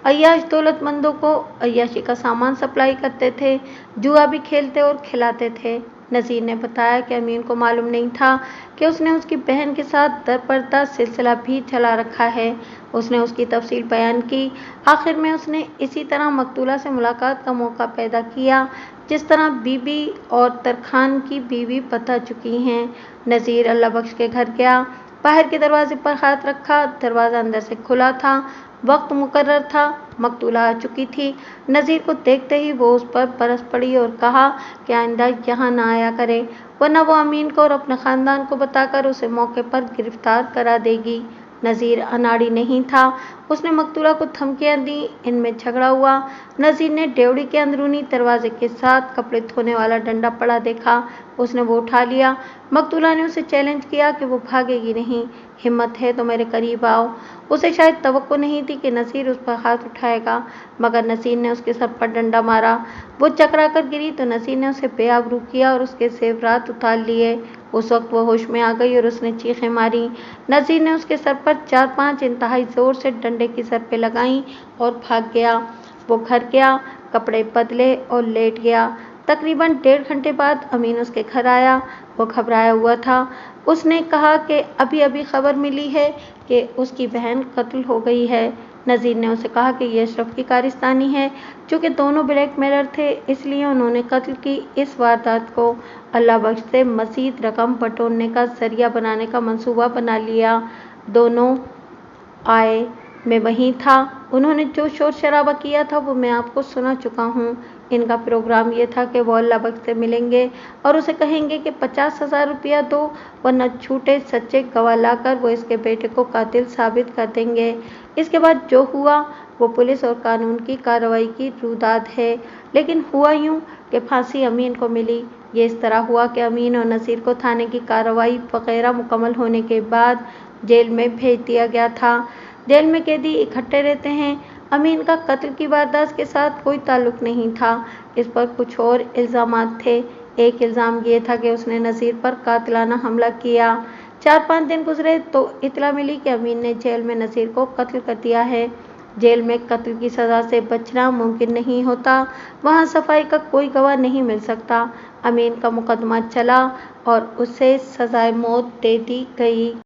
अय्याश दौलतमंदों को अय्याशी का सामान सप्लाई करते थे, जुआ भी खेलते और खिलाते थे। नज़ीर ने बताया कि अमीन को मालूम नहीं था कि उसने उसकी बहन के साथ दरपर्दा सिलसिला भी चला रखा है। उसने उसकी तफसील बयान की। आखिर में उसने इसी तरह मकतूला से मुलाकात का मौका पैदा किया, जिस तरह बीबी और तरखान की बीवी बता चुकी हैं। नज़ीर अल्लाह बख्श के घर गया। बाहर के दरवाजे पर हाथ रखा। दरवाज़ा अंदर से खुला था। वक्त मुकर्रर था। मकतूला आ चुकी थी। नज़ीर को देखते ही वो उस पर बरस पड़ी और कहा कि आइंदा यहाँ ना आया करे, वरना वो अमीन को और अपने ख़ानदान को बताकर उसे मौके पर गिरफ्तार करा देगी। नज़ीर अनाड़ी नहीं था। उसने मकतूला को धमकियाँ दी। इनमें झगड़ा हुआ। नज़ीर ने डेवड़ी के अंदरूनी दरवाजे के साथ कपड़े धोने वाला डंडा पड़ा देखा। उसने वो उठा लिया। मकतूला ने उसे चैलेंज किया कि वो भागेगी नहीं। हिम्मत है तो मेरे करीब आओ। उसे शायद तवक्को नहीं थी कि नज़ीर उस पर हाथ उठाएगा, मगर नज़ीर ने उसके सर पर डंडा मारा। वो चकरा कर गिरी तो नज़ीर ने उसे बेआबरू किया और उसके ज़ेवरात उतार लिए। उस वक्त वो होश में आ गई और उसने चीखें मारी। नज़ीर ने उसके सर पर 4-5 इंतहाई ज़ोर से डंडे की ज़रबें लगाईं और भाग गया। वो घर गया, कपड़े बदले और लेट गया। तकरीबन 1.5 घंटे बाद अमीन उसके घर आया। वो घबराया हुआ था। उसने कहा कि अभी अभी खबर मिली है कि उसकी बहन कत्ल हो गई है। नज़ीर ने उसे कहा कि यह अशरफ की कारस्तानी है। चूँकि दोनों ब्लैकमेलर थे, इसलिए उन्होंने कत्ल की इस वारदात को अल्लाह बख्श से मज़ीद रकम बटोरने का ज़रिया बनाने का मंसूबा बना लिया। दोनों आए, मैं वहीं था। उन्होंने जो शोर शराबा किया था वो मैं आपको सुना चुका हूँ। इनका प्रोग्राम ये था कि वो अल्लाह बख्श से मिलेंगे और उसे कहेंगे कि 50,000 रुपया दो, वरना झूठे सच्चे गवाह लाकर वो इसके बेटे को कातिल साबित कर देंगे। इसके बाद जो हुआ वो पुलिस और कानून की कार्रवाई की रुदाद है। लेकिन हुआ यूँ कि फांसी अमीन को मिली। ये इस तरह हुआ कि अमीन और नज़ीर को थाने की कार्रवाई वगैरह मुकम्मल होने के बाद जेल में भेज दिया गया था। जेल में कैदी इकट्ठे रहते हैं। अमीन का कत्ल की वारदात के साथ कोई ताल्लुक़ नहीं था। इस पर कुछ और इल्ज़ामात थे। एक इल्ज़ाम ये था कि उसने नज़ीर पर कातिलाना हमला किया। 4-5 दिन गुजरे तो इत्तला मिली कि अमीन ने जेल में नज़ीर को कत्ल कर दिया है। जेल में कत्ल की सज़ा से बचना मुमकिन नहीं होता। वहाँ सफाई का कोई गवाह नहीं मिल सकता। अमीन का मुकदमा चला और उसे सज़ाए मौत दे दी गई।